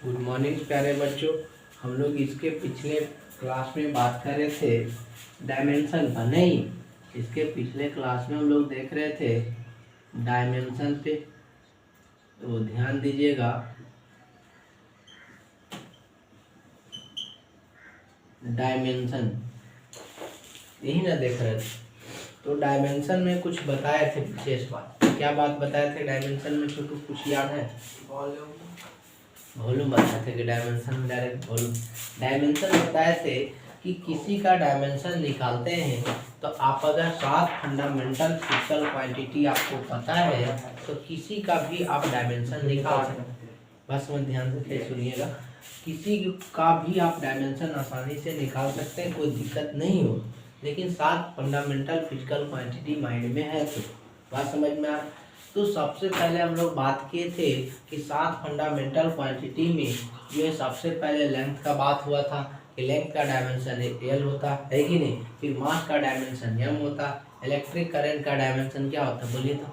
Good morning प्यारे बच्चों। हम लोग इसके पिछले क्लास में बात कर रहे थे डायमेंशन का। नहीं, इसके पिछले क्लास में हम लोग देख रहे थे डायमेंशन पे, तो ध्यान दीजिएगा। डायमेंशन यही ना देख रहे थे, तो डायमेंशन में कुछ बताए थे विशेष बात। क्या बात बताए थे डायमेंशन में? छोटू कुछ याद है? वॉल्यूम बताए थे कि डायमेंशन में डायरेक्ट वॉल्यूम। डायमेंशन बताए थे कि किसी का डायमेंशन निकालते हैं तो आप अगर 7 फंडामेंटल फिजिकल क्वांटिटी आपको पता है तो किसी का भी आप डायमेंशन निकाल सकते हैं। बस में ध्यान से फिर सुनिएगा, किसी का भी आप डायमेंशन आसानी से निकाल सकते हैं, कोई दिक्कत नहीं हो। लेकिन 7 फंडामेंटल फिजिकल क्वांटिटी माइंड में है तो बात समझ में आ। तो सबसे पहले हम लोग बात किए थे कि 7 फंडामेंटल क्वांटिटी में जो है सबसे पहले लेंथ का बात हुआ था कि लेंथ का डायमेंशन एल होता है कि नहीं। फिर मास का डायमेंशन एम होता, इलेक्ट्रिक करंट का डायमेंशन क्या होता बोलिए तो?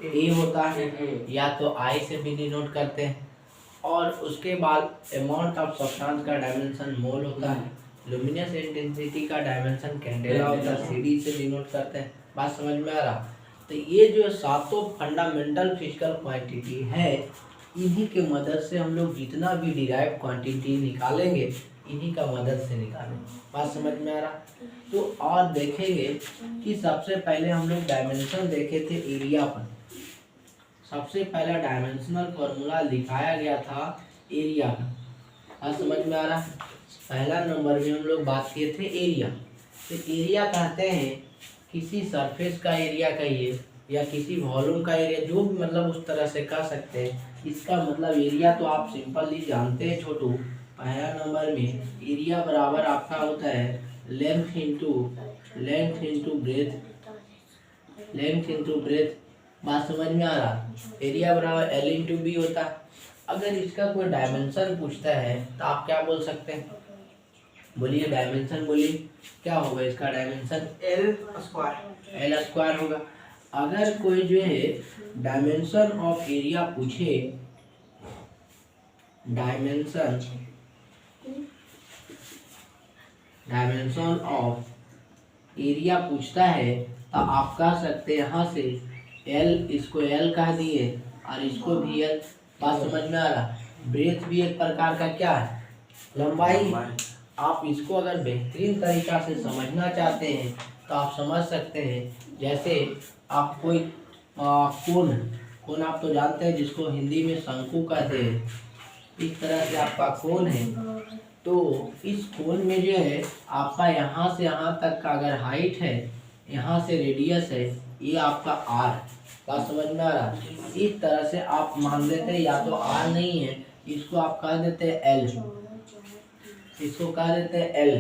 ए होता है, या तो आई से भी डिनोट करते हैं। और उसके बाद अमाउंट ऑफ सब्सटेंस का डायमेंशन मोल होता है। लुमिनस इंटेंसिटी का डायमेंशन कैंडेला होता है, सीडी से डिनोट करते हैं। बात समझ में आ रहा? तो ये जो सातों फंडामेंटल फिजिकल क्वांटिटी है, इन्हीं के मदद से हम लोग जितना भी डिराइव क्वांटिटी निकालेंगे इन्हीं का मदद से निकालेंगे। बात समझ में आ रहा? तो और देखेंगे कि सबसे पहले हम लोग डायमेंशन देखे थे एरिया पर। सबसे पहला डायमेंशनल फॉर्मूला लिखाया गया था एरिया का। बात समझ में आ रहा? पहला नंबर में हम लोग बात किए थे एरिया। तो एरिया कहते हैं किसी सरफेस का एरिया कहिए या किसी वॉल्यूम का एरिया, जो भी मतलब उस तरह से कह सकते हैं। इसका मतलब एरिया तो आप सिंपली जानते हैं छोटू। पहला नंबर में एरिया बराबर आपका होता है length into breadth. Length into breadth. बात समझ में आ रहा? एरिया बराबर एल इंटू बी होता है। अगर इसका कोई डायमेंशन पूछता है तो आप क्या बोल सकते हैं? बोलिए डायमेंशन, बोलिए क्या होगा इसका डायमेंशन? एल स्क्वायर होगा। अगर कोई जो है डायमेंशन ऑफ एरिया पूछे, डायमेंशन ऑफ एरिया पूछता है तो आप कह सकते हैं यहाँ से एल, इसको एल कह दिए और इसको भी एल। बात समझ में आ रहा? ब्रेथ भी एक प्रकार का क्या है? लंबाई। आप इसको अगर बेहतरीन तरीका से समझना चाहते हैं तो आप समझ सकते हैं, जैसे आप कोई कोन आप तो जानते हैं जिसको हिंदी में शंकु कहते हैं। इस तरह से आपका कोन है, तो इस कोन में जो है आपका यहाँ से यहाँ तक का अगर हाइट है, यहाँ से रेडियस है, ये आपका आर। बात समझ में आ रहा? इस तरह से आप मान लेते हैं, या तो आर नहीं है इसको आप कह देते हैं एल, इसको कह देते हैं एल।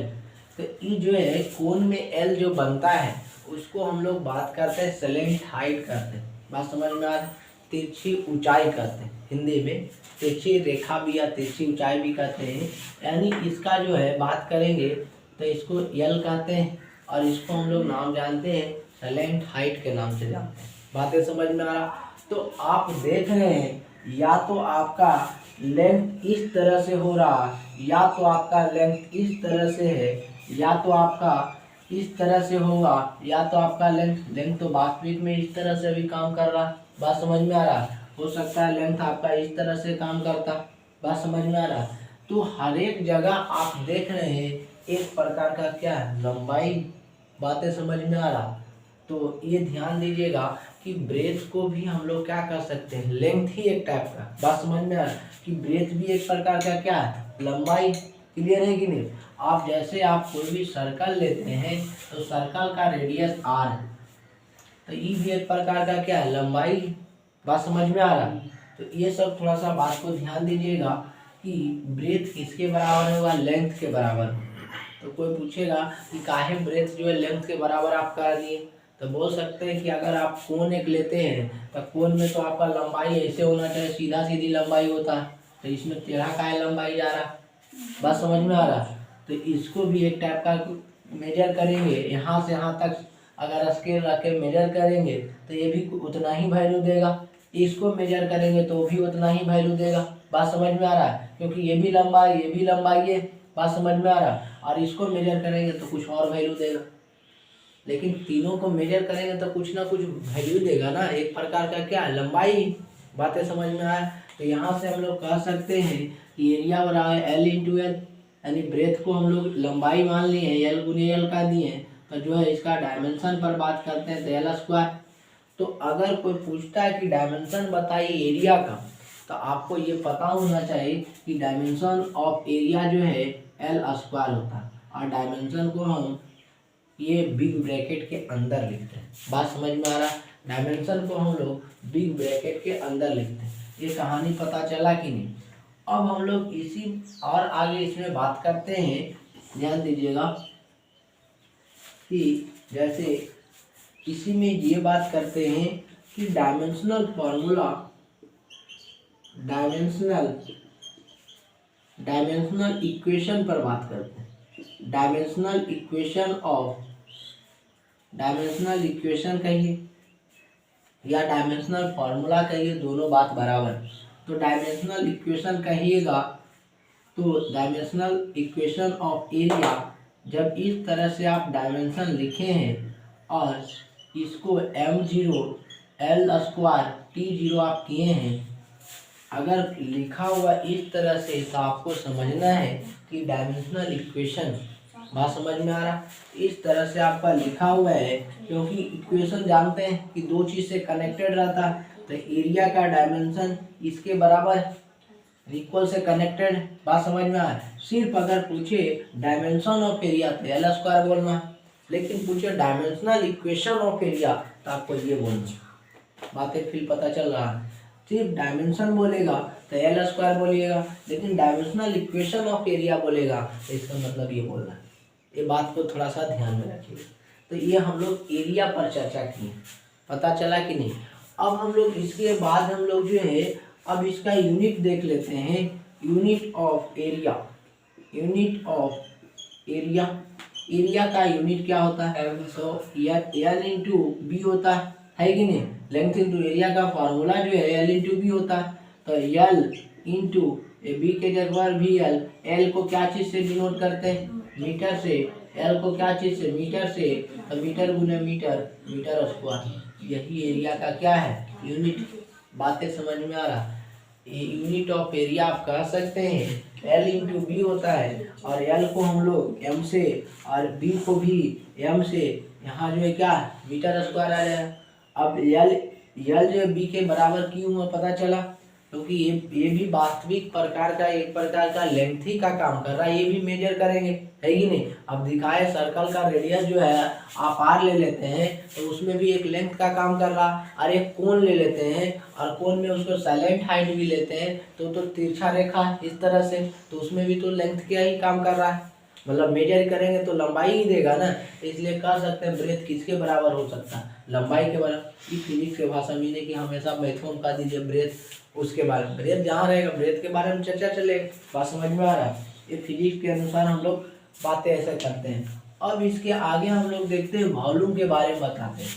तो ये जो है कोन में एल जो बनता है उसको हम लोग बात करते हैं स्लेंट हाइट करते हैं। बात समझ में आ रहा? तिरछी ऊंचाई कहते हैं हिंदी में, तिरछी रेखा भी या तिरछी ऊंचाई भी कहते हैं। यानी इसका जो है बात करेंगे तो इसको एल कहते हैं और इसको हम लोग नाम जानते हैं स्लेंट हाइट के नाम से जानते हैं। बातें समझ में आ रहा? तो आप देख रहे हैं या तो आपका लेंथ इस तरह से हो रहा, या तो आपका लेंथ इस तरह से है, या तो आपका इस तरह से होगा, या तो आपका लेंथ तो वास्तविक में इस तरह से भी काम कर रहा। बात समझ में आ रहा? हो सकता है लेंथ आपका इस तरह से काम करता। बात समझ में आ रहा? तो हर एक जगह आप देख रहे हैं एक प्रकार का क्या है, लंबाई। बातें समझ में आ रहा? तो ये ध्यान दीजिएगा कि ब्रेथ को भी हम लोग क्या कर सकते हैं, लेंथ ही एक टाइप का। बात समझ में आ रहा कि ब्रेथ भी एक प्रकार का क्या है, लंबाई। क्लियर है कि नहीं? आप जैसे आप कोई भी सर्कल लेते हैं तो सर्कल का रेडियस आर है, तो ये भी एक प्रकार का क्या है, लंबाई। बात समझ में आ रहा? तो ये सब थोड़ा सा बात को ध्यान दीजिएगा कि ब्रेथ किसके बराबर होगा, लेंथ के बराबर। तो कोई पूछेगा कि काहे ब्रेथ जो है लेंथ के बराबर आप कर दिए, तो बोल सकते हैं कि अगर आप कोन एक लेते हैं तो कोन में तो आपका लंबाई ऐसे होना चाहिए, सीधा सीधी लंबाई होता है, तो इसमें टेढ़ा काहे लंबाई जा रहा। बात समझ में आ रहा? तो इसको भी एक टाइप का मेजर करेंगे, यहाँ से यहाँ तक अगर स्केल रख के मेजर करेंगे तो ये भी उतना ही वैल्यू देगा। इसको मेजर करेंगे तो भी उतना ही वैल्यू देगा। बात समझ में आ रहा है, क्योंकि ये भी लंबाई ये भी लंबाई है। बात समझ में आ रहा है। और इसको मेजर करेंगे तो कुछ और वैल्यू देगा, लेकिन तीनों को मेजर करेंगे तो कुछ ना कुछ वैल्यू देगा ना, एक प्रकार का क्या लंबाई। बातें समझ में आया। तो यहाँ से हम लोग कह सकते हैं कि एरिया बराबर एल इंटू एल, यानी ब्रेथ को हम लोग लंबाई मान लिए, एल गुने एल का दिए, तो जो है इसका डायमेंशन पर बात करते हैं तो एल स्क्वायर। तो अगर कोई पूछता है कि डायमेंशन बताइए एरिया का, तो आपको ये पता होना चाहिए कि डायमेंशन ऑफ एरिया जो है एल स्क्वायर होता है, और डायमेंशन को हम ये बिग ब्रैकेट के अंदर लिखते हैं। बात समझ में आ रहा है। डायमेंशन को हम लोग बिग ब्रैकेट के अंदर लिखते हैं। ये कहानी पता चला कि नहीं। अब हम लोग इसी और आगे इसमें बात करते हैं। ध्यान दीजिएगा कि जैसे इसी में ये बात करते हैं कि डायमेंशनल फॉर्मूला, डायमेंशनल इक्वेशन पर बात करते हैं। डायमेंशनल इक्वेशन कहिए या डायमेंशनल फॉर्मूला कहिए, दोनों बात बराबर। तो डायमेंशनल इक्वेशन कहिएगा तो डायमेंशनल इक्वेशन ऑफ एरिया, जब इस तरह से आप डायमेंशन लिखे हैं और इसको m0 l स्क्वायर t0 आप किए हैं, अगर लिखा हुआ इस तरह से तो आपको समझना है कि डायमेंशनल इक्वेशन, बात समझ में आ रहा, इस तरह से आपका लिखा हुआ है, क्योंकि इक्वेशन जानते हैं कि दो चीज़ से कनेक्टेड रहता है। तो एरिया का डायमेंशन इसके बराबर इक्वल से कनेक्टेड। बात समझ में आ रहा है। सिर्फ अगर पूछे डायमेंशन ऑफ एरिया तो एल स्क्वायर बोलना है, लेकिन पूछे डायमेंशनल इक्वेशन ऑफ एरिया तो आपको ये बोलना है। बातें फिर पता चल रहा है। सिर्फ डायमेंशन बोलेगा तो एल स्क्वायर बोलिएगा, लेकिन डायमेंशनल इक्वेशन ऑफ एरिया बोलेगा तो इसका मतलब ये बोलना है। ये बात को थोड़ा सा ध्यान में रखिए। तो ये हम लोग एरिया पर चर्चा की, पता चला कि नहीं। अब हम लोग इसके बाद हम लोग जो है अब इसका यूनिट देख लेते हैं। यूनिट ऑफ एरिया, एरिया का यूनिट क्या होता है? तो एल इंटू बी होता है कि नहीं। लेंथ इंटू एरिया का फॉर्मूला जो है एल इंटू बी होता है। तो एल इंटू बी के जगह भी एल को क्या चीज़ से डिनोट करते हैं? मीटर से। एल को क्या चीज़ से? मीटर से। तो मीटर गुने मीटर स्क्वायर, यही एरिया का क्या है? यूनिट। बातें समझ में आ रहा। यूनिट ऑफ एरिया आप कह सकते हैं एल इंटू बी होता है, और एल को हम लोग एम से और बी को भी एम से, यहाँ जो है क्या मीटर स्क्वायर आ जाएगा। अब एल जो बी के बराबर क्यों हुआ पता चला, क्योंकि ये भी वास्तविक प्रकार का एक प्रकार का लेंथ ही का काम कर रहा है। ये भी मेजर करेंगे, है कि नहीं। अब दिखाए सर्कल का रेडियस जो है आप आर ले लेते हैं तो उसमें भी एक लेंथ का काम कर रहा है, और एक कोण ले लेते हैं और कोण में उसको साइलेंट हाइट भी लेते हैं तो तिरछा रेखा इस तरह से, तो उसमें भी तो लेंथ का ही काम कर रहा है। मतलब मेजर करेंगे तो लंबाई ही देगा ना, इसलिए कह सकते हैं ब्रेथ किसके बराबर हो सकता है? लंबाई के बराबर। ये फिजिक्स के भाषा में नहीं कि हमेशा मैथों का दीजिए ब्रेथ उसके बारे में, ब्रेथ जहाँ रहेगा ब्रेथ के बारे में चर्चा चलेगी। बात समझ में आ रहा है। ये फिजिक्स के अनुसार हम लोग बातें ऐसे करते हैं। अब इसके आगे हम लोग देखते हैं वॉल्यूम के बारे में बताते हैं।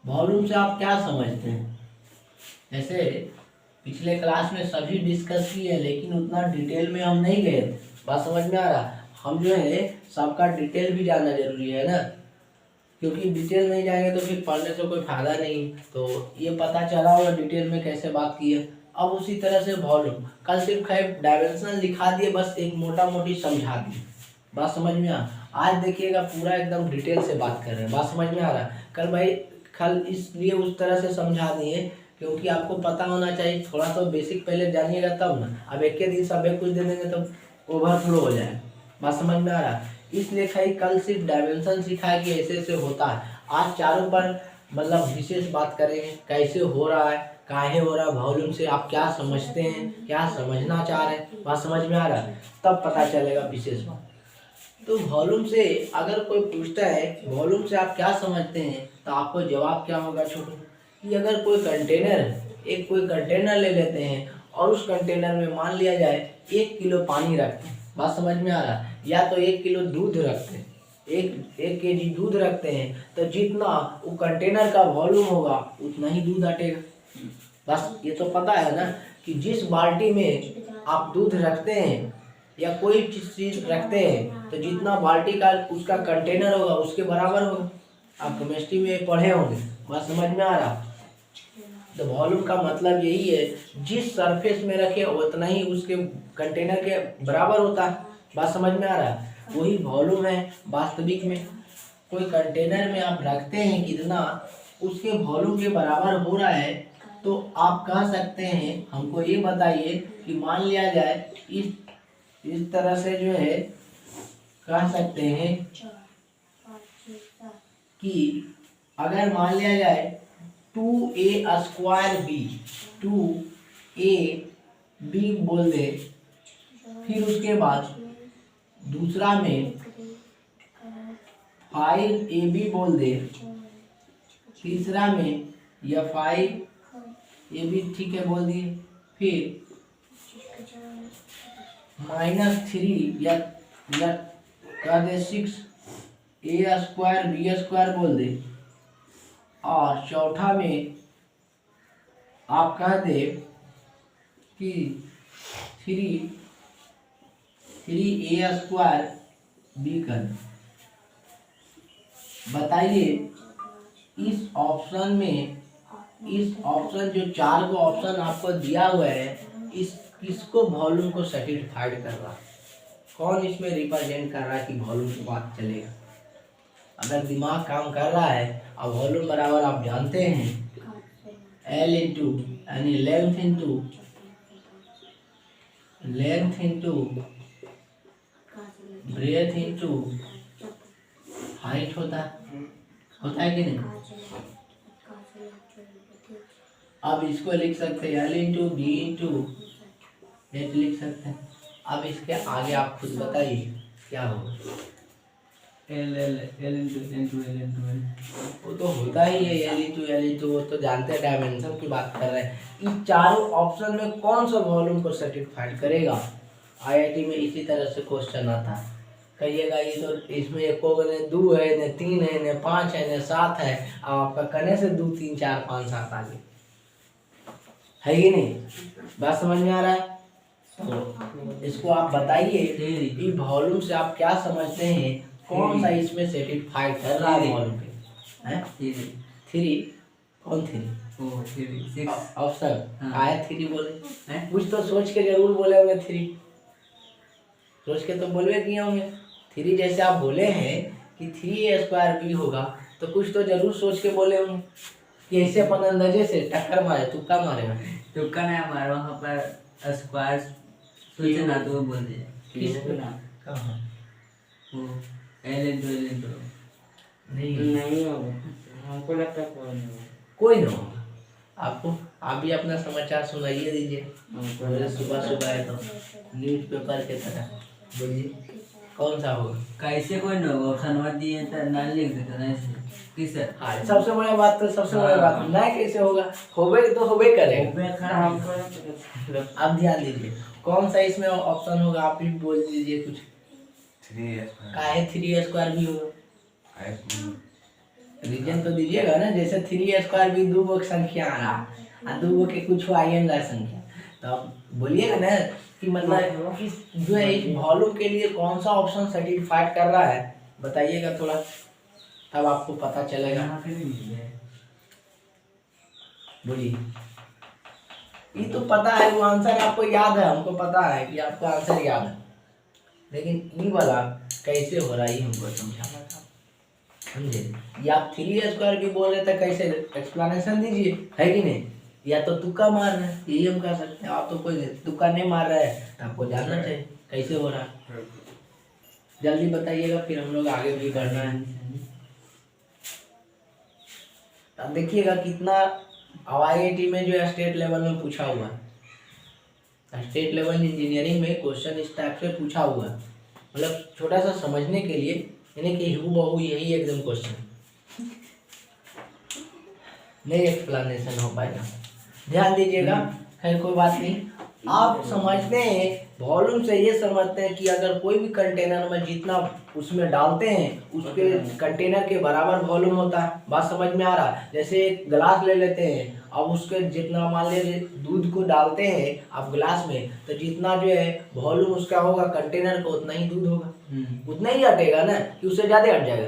वॉल्यूम से आप क्या समझते हैं? जैसे पिछले क्लास में सभी डिस्कस किए, लेकिन उतना डिटेल में हम नहीं गए। बात समझ में आ रहा। हम जो है सबका डिटेल भी जानना जरूरी है ना, क्योंकि डिटेल नहीं जाएंगे तो फिर पढ़ने से कोई फायदा नहीं। तो ये पता चला होगा डिटेल में कैसे बात की है। अब उसी तरह से वॉल्यूम, कल सिर्फ डायमेंशन लिखा दिए, बस एक मोटा मोटी समझा दिए। बात समझ में आ। आज देखिएगा पूरा एकदम डिटेल से बात कर रहे हैं। बात समझ में आ रहा है। कल इसलिए उस तरह से समझा दिए क्योंकि आपको पता होना चाहिए। थोड़ा तो बेसिक पहले जानिएगा तब ना। अब एक ही दिन सब कुछ दे देंगे तो ओवरफ्लो हो जाएगा। बात समझ में आ रहा है। इसलिए कल सिर्फ डायमेंशन सिखाया कि ऐसे ऐसे होता है। आज चारों पर मतलब विशेष बात करेंगे कैसे हो रहा है, काहे हो रहा है, वॉल्यूम से आप क्या समझते हैं, क्या समझना चाह रहे हैं। बात समझ में आ रहा है, तब पता चलेगा विशेष बात। तो वॉल्यूम से अगर कोई पूछता है वॉल्यूम से आप क्या समझते हैं, तो आपको जवाब क्या होगा छोटू, कि अगर कोई कंटेनर ले लेते हैं और उस कंटेनर में मान लिया जाए 1 किलो पानी रखते हैं। बात समझ में आ रहा है, या तो 1 किलो दूध रखते हैं। एक केजी दूध रखते हैं तो जितना वो कंटेनर का वॉल्यूम होगा उतना ही दूध हटेगा। बस ये तो पता है ना कि जिस बाल्टी में आप दूध रखते हैं या कोई चीज रखते हैं तो जितना बाल्टी का उसका कंटेनर होगा उसके बराबर होगा। आप केमिस्ट्री में पढ़े होंगे, बात समझ में आ रहा। तो वॉल्यूम का मतलब यही है जिस सरफेस में रखे उतना ही उसके कंटेनर के बराबर होता है। बात समझ में आ रहा है, वही वॉल्यूम है वास्तविक में। कोई कंटेनर में आप रखते हैं कितना उसके वॉल्यूम के बराबर हो रहा है तो आप कह सकते हैं, हमको ये बताइए कि मान लिया जाए इस तरह से जो है कह सकते हैं कि अगर मान लिया जाए 2a² b 2ab बोल दे, फिर उसके बाद दूसरा में 5ab बोल दे, तीसरा में या 5ab ठीक है बोल दिए, फिर -3 या कह दे 6a² b² बोल दे, और चौथा में आप कह दे कि 3a² b कर। बताइए इस ऑप्शन जो 4 को ऑप्शन आपको दिया हुआ है किसको वॉल्यूम को सेटिस्फाइड कर रहा है, कौन इसमें रिप्रेजेंट कर रहा है कि वॉल्यूम की बात चलेगा। अगर दिमाग काम कर रहा है और वॉल्यूम बराबर आप जानते हैं L इंटू यानी length into breadth into height होता है कि नहीं। अब इसको लिख सकते हैं L into B into H लिख सकते हैं। अब इसके आगे आप खुद बताइए क्या होगा। L इंटू L वो तो होता ही है L इंटू वो तो जानते हैं, डायमेंशन की बात कर रहे हैं। इन चारों ऑप्शन में कौन सा वॉल्यूम को सेटिस्फाइड करेगा। आईआईटी में इसी तरह से क्वेश्चन आता है, कहिएगा ये तो इसमें एक ने 2 है न 3 है न 5 है न 7 है, अब आपका करने से 2 3 4 5 7 आगे है कि नहीं। बात समझ में आ रहा है। तो इसको आप बताइए कि वॉल्यूम से आप क्या समझते हैं, कौन सा इसमें सेटिस्फाइड कर रहा है वॉल्यूम पे हैं। 3 कौन 3 ऑप्शन आया 3 बोले हैं, कुछ तो सोच के जरूर बोले होंगे 3, सोच के तो बोलवे किए होंगे 3। जैसे आप बोले हैं कि 3a² b होगा तो कुछ तो जरूर सोच के बोले होंगे कि ऐसे अपन अंदाजे से टक्कर मारे, तुक्का मारेगा। तुक्का नहीं मारे, वहाँ पर स्क्वायर सोचे ना तो बोल दिया किसको ना कहाँ वो L इंटू नहीं होगा, हमको लगता है कोई ना होगा। आपको आप भी अपना समाचार सुनाइए दीजिए, सुबह सुबह है तो न्यूज़पेपर के तरह बोलिए कौन सा होगा। कैसे कोई ना होगा, ऑप्शन मत दिए तो ना लिख देते ना ऐसे किस। हाँ सबसे बड़ी बात तो ना कैसे होगा, होबे तो होबे करेगा। आप ध्यान दीजिए कौन सा इसमें ऑप्शन होगा, आप भी बोल दीजिए कुछ। 3a² भी होगा, रीजन तो दीजिएगा ना। जैसे 3a² भी 2 गो संख्या आ रहा और 2 गो के कुछ आएगा संख्या, तो आप बोलिएगा ना कि मतलब कि जो है इस वॉल्यूम के लिए कौन सा ऑप्शन सेटिस्फाइड कर रहा है, बताइएगा थोड़ा, तब आपको पता चलेगा। बोलिए ये तो पता है, वो आंसर आपको याद है, हमको पता है कि आपको आंसर याद है, लेकिन ये वाला कैसे हो रहा है हमको समझाना था, समझे। या आप 3a² भी बोल रहे थे, कैसे एक्सप्लेनेशन दीजिए, है कि नहीं। या तो तुक्का मार रहे हैं, यही हम कह सकते हैं। आप तो कोई तुक्का नहीं मार रहा है तो आपको जानना चाहिए कैसे हो रहा है। जल्दी बताइएगा, फिर हम लोग आगे भी बढ़ना है। अब देखिएगा कितना IIT में जो है स्टेट लेवल में पूछा हुआ है, स्टेट लेवल इंजीनियरिंग में क्वेश्चन इस टाइप से पूछा हुआ है, मतलब छोटा सा समझने के लिए, यानी कि हूबहू यही एकदम क्वेश्चन, नहीं एक्सप्लेनेशन हो पाएगा। ध्यान दीजिएगा, खैर कोई बात नहीं, आप समझते हैं वॉल्यूम से ये समझते हैं कि अगर कोई भी कंटेनर में जितना उसमें डालते हैं उसके कंटेनर के बराबर वॉल्यूम होता है। बात समझ में आ रहा है? जैसे एक गिलास ले लेते हैं, अब उसके जितना मान लीजिए दूध को डालते हैं आप गिलास में, तो जितना जो है वॉल्यूम उसका होगा कंटेनर का उतना ही दूध होगा, उतना ही हटेगा ना कि उससे ज़्यादा हट जाएगा।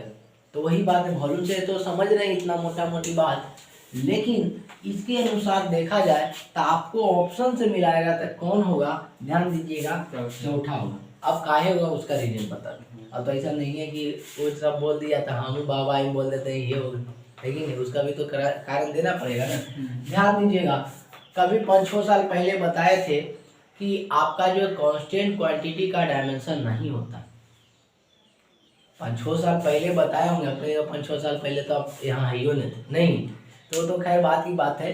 तो वही बात है, वॉल्यूम से तो समझ रहे हैं इतना मोटा मोटी बात, लेकिन इसके अनुसार देखा जाए तो आपको ऑप्शन से मिलाएगा तो कौन होगा, ध्यान दीजिएगा, चौथा होगा। अब काहे होगा उसका रीजन बता दो। अब तो ऐसा नहीं है कि वो सब बोल दिया तो हम बाबा ही बोल देते हैं ये होगा, लेकिन नहीं, उसका भी तो कारण देना पड़ेगा ना। ध्यान दीजिएगा, कभी 5-6 साल पहले बताए थे कि आपका जो कांस्टेंट क्वांटिटी का डायमेंशन नहीं होता। 5-6 साल पहले बताए होंगे अपने, 5-6 साल पहले तो आप यहाँ ही हो नहीं, तो खैर बात की बात है।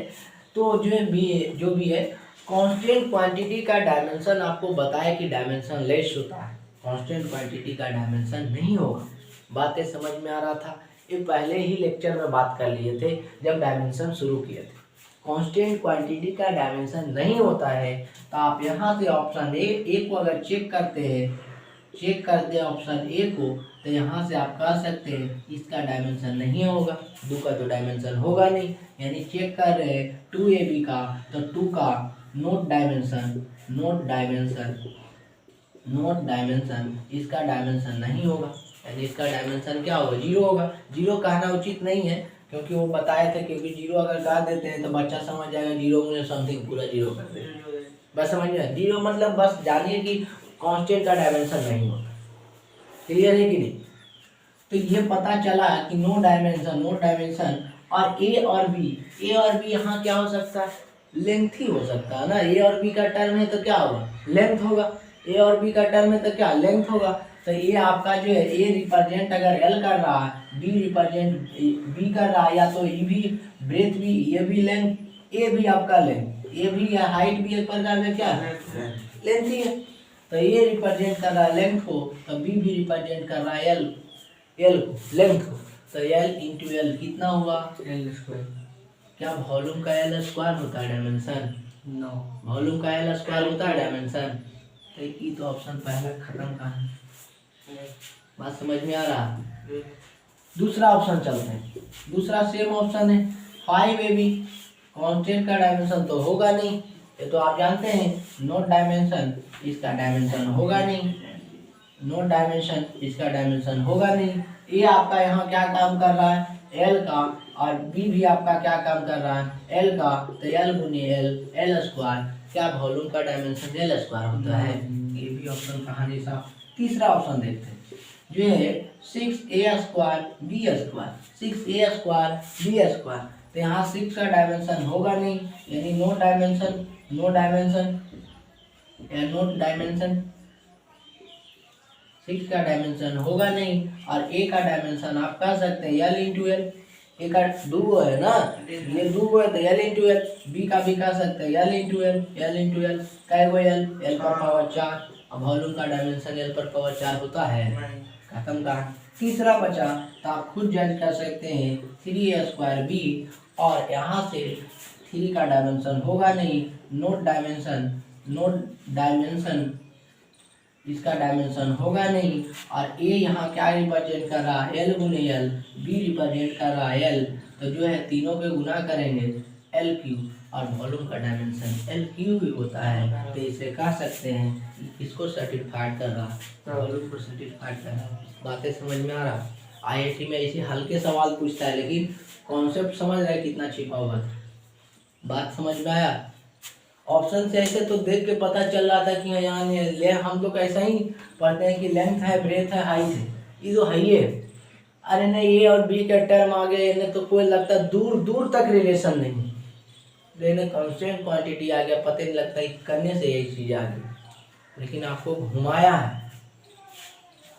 तो जो भी है कांस्टेंट क्वांटिटी का डायमेंशन आपको बताया कि डायमेंशन लेस होता है, कांस्टेंट क्वांटिटी का डायमेंशन नहीं होगा। बातें समझ में आ रहा था? ये पहले ही लेक्चर में बात कर लिए थे जब डायमेंशन शुरू किए थे। कांस्टेंट क्वांटिटी का डायमेंशन नहीं होता है तो आप यहाँ से ऑप्शन ए को अगर चेक करते हैं ऑप्शन ए को, तो यहाँ से आप कह सकते हैं इसका डायमेंशन नहीं होगा, 2 का तो डायमेंशन होगा नहीं, यानी चेक कर रहे हैं 2AB का, तो 2 का नोट डायमेंशन इसका डायमेंशन नहीं होगा, यानी इसका डायमेंशन क्या होगा, 0 होगा। 0 कहना उचित नहीं है क्योंकि वो बताए थे, क्योंकि 0 अगर कह देते हैं तो बच्चा समझ जाएगा 0 में समथिंग पूरा 0 कर देंगे। बस समझ में, 0 मतलब बस जानिए कि कांस्टेंट का डायमेंशन नहीं होगा। क्लियर है कि नहीं? तो ये पता चला कि नो डायमेंशन और ए और बी यहाँ क्या हो सकता है, लेंथ ही हो सकता है ना। ए और बी का टर्म है तो क्या होगा, लेंथ होगा। ए और बी का टर्म है तो क्या, लेंथ होगा। तो ये आपका जो है ए रिप्रेजेंट अगर एल कर रहा है, बी रिप्रेजेंट बी कर रहा है, या तो ई भी ब्रेथ भी, ये भी लेंथ, ए भी आपका लेंथ, ए भी या हाइट भी एक प्रकार का क्या है, लेंथ ही है। तो ये रिप्रेजेंट कर रहा है लेंथ को, तो बी भी रिप्रेजेंट कर रहा है एल को, लेंथ को। तो एल इंटू एल कितना हुआ, L²। क्या वॉल्यूम का एल स्क्वायर होता है डायमेंशन? नो, वॉल्यूम का एल स्क्वायर होता है डायमेंशन। तो ये तो ऑप्शन पहला खत्म का है। बात समझ में आ रहा? दूसरा ऑप्शन चलते हैं। दूसरा सेम ऑप्शन है 5AB, कांस्टेंट का डायमेंशन तो होगा नहीं, ये तो आप जानते हैं। नोट डायमेंशन, इसका डायमेंशन होगा नहीं, नोट डायमेंशन, इसका डायमेंशन होगा नहीं। ये आपका यहाँ क्या काम कर रहा है, एल का, और बी भी आपका क्या काम कर रहा है, एल का। तो एल गुने एल स्क्वायर, क्या वॉल्यूम का डायमेंशन एल स्क्वायर होता है। ये भी ऑप्शन कहानी साहब। तीसरा ऑप्शन देखते हैं जो है 6A square B square, 6A square B square. तो यहाँ 6 का डायमेंशन होगा नहीं, यानी नो डायमेंशन 6 का डायमेंशन होगा नहीं। और ए का डायमेंशन आप कह सकते हैं एल इंटू एल, ए का 2 है ना, ये 2 है तो एल इंटू एल। बी का भी कह सकते हैं एल इंटू एल, क्या है एल पर पावर 4। अब वॉल्यूम का डायमेंशन एल पर पावर 4 होता है, खत्म का। तीसरा बचा तो आप खुद जज कर सकते हैं 3A स्क्वायर बी, और यहाँ से 3 का डायमेंशन होगा नहीं, नोट डायमेंशन इसका डायमेंशन होगा नहीं। और ए यहाँ क्या रिप्रेजेंट कर रहा है, एल गुने एल, बी रिप्रेजेंट कर रहा है एल। तो जो है तीनों पे गुना करेंगे एल क्यू, और वॉल्यूम का डायमेंशन एल क्यू ही होता है। तो इसे कह सकते हैं इसको सर्टिफाइड कर रहा है, वॉल्यूम को सर्टिफाइड कर रहा है। बातें समझ में आ रहा? आईआईटी में ऐसे हल्के सवाल पूछता है, लेकिन कॉन्सेप्ट समझ रहा है कितना छिपा हुआ है। बात समझ में आया? ऑप्शन से ऐसे तो देख के पता चल रहा था कि यहाँ ले, हम लोग ऐसा ही पढ़ते हैं कि लेंथ है, ब्रेथ है, हाइट है, ये तो है ही है। अरे नहीं, ए और बी के टर्म आ गए, इन्हें तो कोई लगता दूर दूर तक रिलेशन नहीं, लेकिन कांस्टेंट क्वांटिटी आ गया, पता नहीं लगता करने से यही चीज़ आ गई, लेकिन आपको घुमाया है।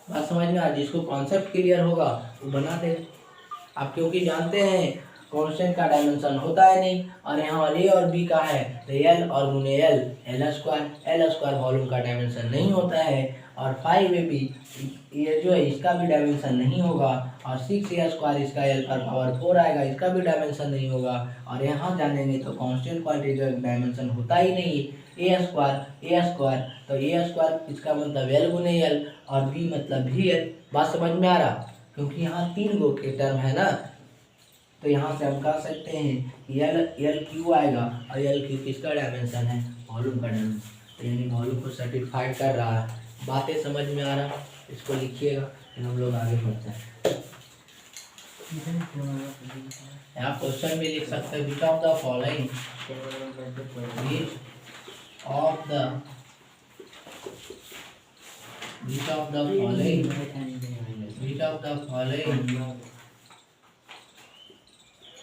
बात समझ में आ? जिसको कॉन्सेप्ट क्लियर होगा वो बना दे। आप क्योंकि जानते हैं कांस्टेंट का डायमेंशन होता है नहीं, और यहाँ ए और बी का है तो एल और गुने एल स्क्वायर वॉल्यूम का डायमेंशन नहीं होता है। और 5ab ये जो है इसका भी डायमेंशन नहीं होगा, और 6a² इसका l पर पावर 4 आएगा, इसका भी डायमेंशन नहीं होगा। और यहाँ जानेंगे तो कांस्टेंट क्वांटिटी का डायमेंशन होता ही नहीं है, a² तो a² इसका मतलब l गुने l और b मतलब भी l। बात समझ में आ रहा, क्योंकि यहाँ 3 गो के टर्म है ना, तो यहाँ से हम कह सकते हैं कि एल क्यू आएगा, और एल क्यू किसका डायमेंशन है, वॉल्यूम का डायमेंशन, तो यानी वॉल्यूम को सर्टिफाइड कर रहा है। बातें समझ में आ रहा, इसको लिखिएगा, फिर हम लोग आगे बढ़ते हैं। यहाँ क्वेश्चन भी लिख सकते हैं, which of the following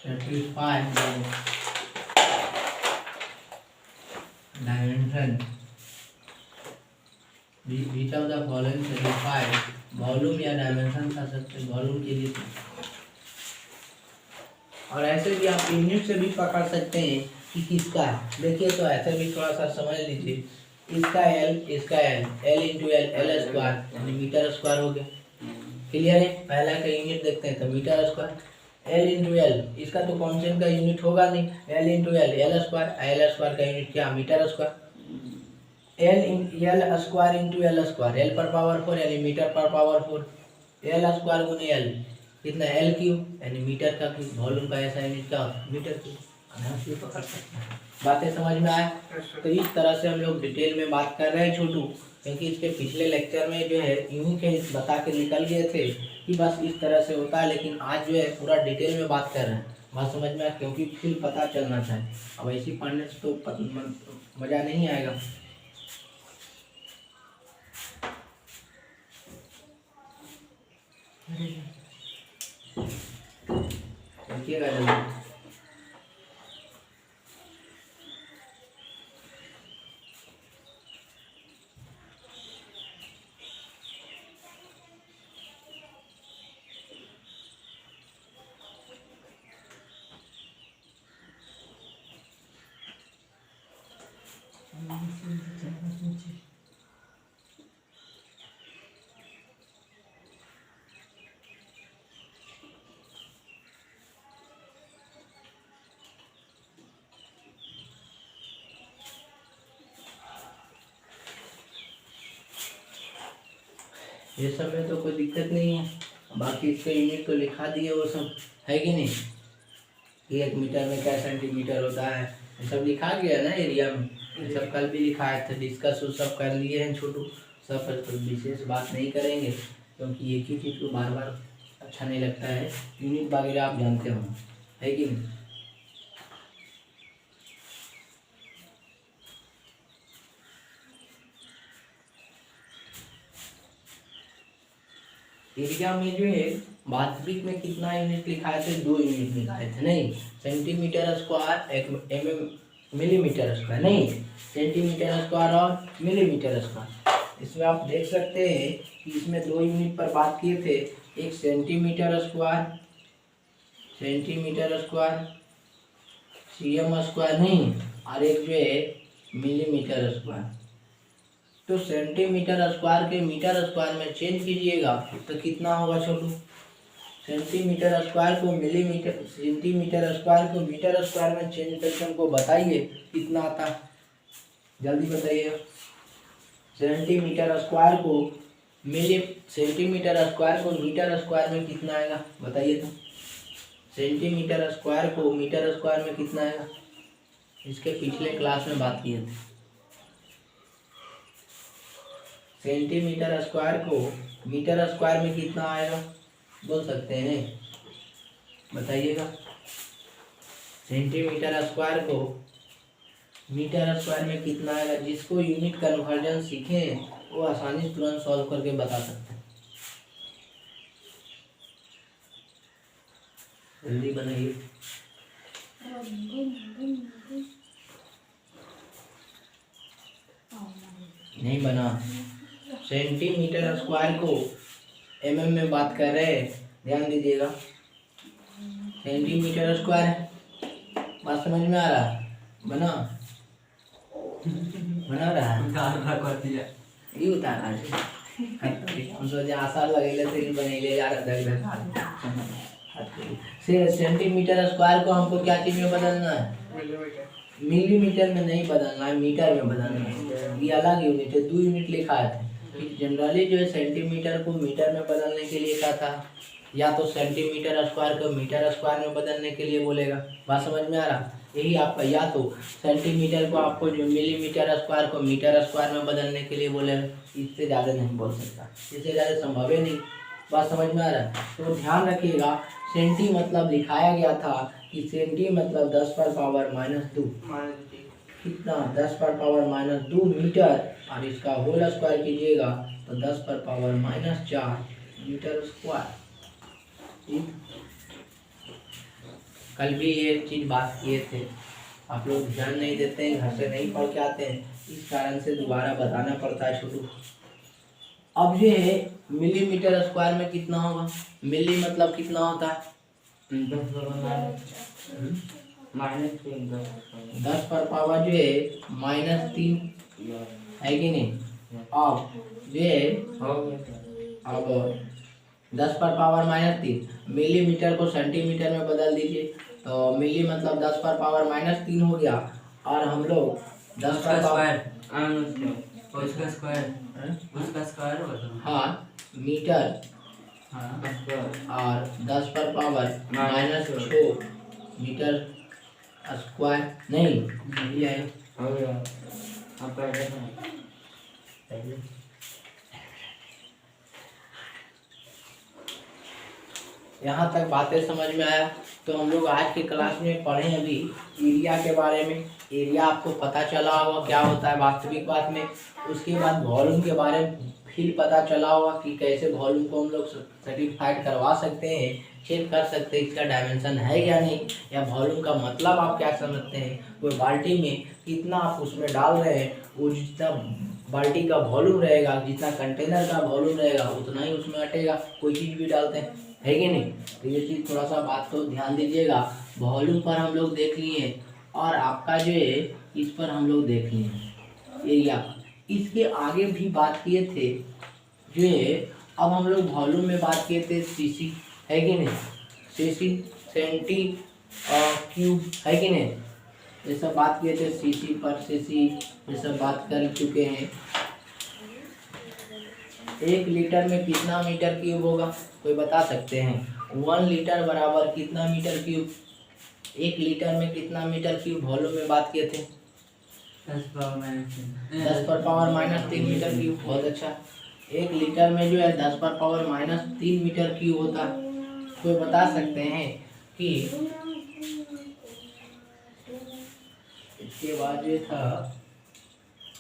satisfy dimension, which of the following satisfy volume या डायमेंशन कर सकते, वॉल्यूम के लिए। और ऐसे भी आप यूनिट से भी पकड़ सकते हैं कि किसका है। देखिए तो ऐसे भी थोड़ा सा समझ लीजिए, इसका L L into L square यानी मीटर स्क्वायर हो गया। क्लियर है, पहला का यूनिट देखते हैं तो metre square, L into L इसका तो कांस्टेंट का यूनिट होगा नहीं, एल इंटू एल स्क्वायर का यूनिट क्या, metre square. L square into L square, L पर पावर 4 यानी मीटर पर पावर 4, एल स्क्वायर गुने एल कितना, एल क्यूब यानी मीटर का क्यूब, वॉल्यूम का ऐसा यूनिट क्या होता है, मीटर क्यूब। पकड़ सकते हैं, बातें समझ में आए। तो इस तरह से हम लोग डिटेल में बात कर रहे हैं छोटू, क्योंकि इसके पिछले लेक्चर में जो है यूं के बता के निकल गए थे कि बस इस तरह से होता है, लेकिन आज जो है पूरा डिटेल में बात कर रहे हैं। बात समझ में आए, क्योंकि फिर पता चलना चाहिए, अब ऐसी पढ़ने से तो मज़ा नहीं आएगा। देखिएगा जल्दी, ये सब में तो कोई दिक्कत नहीं है, बाकी इसके यूनिट तो लिखा दिए वो सब, है कि नहीं, कि 1 मीटर में क्या सेंटीमीटर होता है, ये सब लिखा गया ना एरिया में, ये सब कल भी लिखाए थे, डिस्कस वो सब कर लिए हैं छोटू, सब पर कोई विशेष बात नहीं करेंगे, क्योंकि एक ही चीज़ को बार बार अच्छा नहीं लगता है। यूनिट वगैरह आप जानते हो, है कि नहीं। एरिया में जो है वास्तविक में कितना यूनिट लिखाए थे, 2 यूनिट लिखाए थे, नहीं सेंटीमीटर स्क्वायर एक मिलीमीटर स्क्वायर, नहीं सेंटीमीटर स्क्वायर और मिलीमीटर स्क्वायर। इसमें आप देख सकते हैं कि इसमें 2 यूनिट पर बात किए थे, एक सेंटीमीटर स्क्वायर सीएम स्क्वायर नहीं, और एक जो है मिलीमीटर स्क्वायर। तो सेंटीमीटर स्क्वायर के मीटर स्क्वायर में चेंज कीजिएगा तो कितना होगा छोटू, सेंटीमीटर स्क्वायर को मिलीमीटर, सेंटीमीटर स्क्वायर को मीटर स्क्वायर में चेंज करके हमको बताइए कितना आता है, जल्दी बताइए। सेंटीमीटर स्क्वायर को मीटर स्क्वायर में कितना आएगा बताइए तो, सेंटीमीटर स्क्वायर को मीटर स्क्वायर में कितना आएगा, इसके पिछले क्लास में बात किए थे। सेंटीमीटर स्क्वायर को मीटर स्क्वायर में कितना आएगा बोल सकते हैं, बताइएगा। सेंटीमीटर स्क्वायर को मीटर स्क्वायर में कितना आएगा, जिसको यूनिट कन्वर्जन सीखे वो आसानी से तुरंत सॉल्व करके बता सकते हैं। जल्दी बनाइए। नहीं बना। सेंटीमीटर स्क्वायर को एमएम में बात कर रहे हैं, ध्यान दीजिएगा। सेंटीमीटर स्क्वायर, बात समझ में आ रहा है, बना रहा है, ये उतारा है। हम सोचे आसान लगेले लेकिन बनेले यार धक से सेंटीमीटर स्क्वायर को हमको क्या चीज में बदलना है? मिलीमीटर में नहीं बदलना है, मीटर में बदलना है। ये अलग यूनिट है, 2 यूनिट लिखा है। जनरली जो है सेंटीमीटर को मीटर में बदलने के लिए क्या था, या तो सेंटीमीटर स्क्वायर को मीटर स्क्वायर में बदलने के लिए बोलेगा। बात समझ में आ रहा? यही आपका, या तो सेंटीमीटर को आपको जो मिलीमीटर स्क्वायर को मीटर स्क्वायर में बदलने के लिए बोलेगा। इससे ज़्यादा नहीं बोल सकता, इससे ज़्यादा संभव ही नहीं। बात समझ में आ रहा है? तो ध्यान रखिएगा, सेंटी मतलब लिखाया गया था कि सेंटी मतलब 10 पर पावर -2 कितना, 10 पर पावर -2 मीटर, और इसका होल स्क्वायर कीजिएगा तो 10 पर पावर -4 मीटर स्क्वायर। कल भी ये चीज बात किए थे, आप लोग ध्यान नहीं देते हैं, घर से नहीं पढ़ के आते हैं, इस कारण से दोबारा बताना पड़ता है शुरू। अब ये है मिलीमीटर स्क्वायर में कितना होगा? मिली मतलब कितना होता है? 10 पर पावर जो है -3 है कि नहीं? अब ये अब 10 पर पावर -3 मिलीमीटर को सेंटीमीटर में बदल दीजिए, तो मिली मतलब 10 पर पावर -3 हो गया, और हम लोग 10 पर पावर उसका स्क्वायर होगा। हाँ मीटर, और 10 पर पावर -6 मीटर स्क्वायर नहीं ये है। यहाँ तक बातें समझ में आया? तो हम लोग आज के क्लास में पढ़े अभी एरिया के बारे में। एरिया आपको पता चला होगा क्या होता है वास्तविक बात में। उसके बाद वॉल्यूम के बारे में फिर पता चला होगा कि कैसे वॉल्यूम को हम लोग सर्टिफाइड करवा सकते हैं, चेक कर सकते हैं इसका डायमेंशन है या नहीं, या वॉल्यूम का मतलब आप क्या समझते हैं। कोई बाल्टी में कितना आप उसमें डाल रहे हैं, वो जितना बाल्टी का वॉल्यूम रहेगा, जितना कंटेनर का वॉल्यूम रहेगा उतना ही उसमें अटेगा। कोई चीज़ भी डालते हैं, है कि नहीं? तो ये चीज़ थोड़ा सा बात को ध्यान दीजिएगा। वॉल्यूम पर हम लोग देख लिए, और आपका जो है इस पर हम लोग देख लिए एरिया। इसके आगे भी बात किए थे जो है, अब हम लोग वॉल्यूम में बात किए थे सीसी, है कि नहीं? सीसी सेंटी क्यूब, है कि नहीं? ये सब बात किए थे सीसी पर, सीसी ये सब बात कर चुके हैं। 1 लीटर में कितना मीटर क्यूब होगा, कोई बता सकते हैं? 1 लीटर बराबर कितना मीटर क्यूब? 1 लीटर में कितना मीटर क्यूब वॉल्यूम में बात किए थे? 10 पर पावर -3 मीटर क्यूब। बहुत अच्छा। 1 लीटर में जो है 10 पर पावर -3 मीटर क्यूब होता है। कोई बता सकते हैं कि इसके बाद जो था,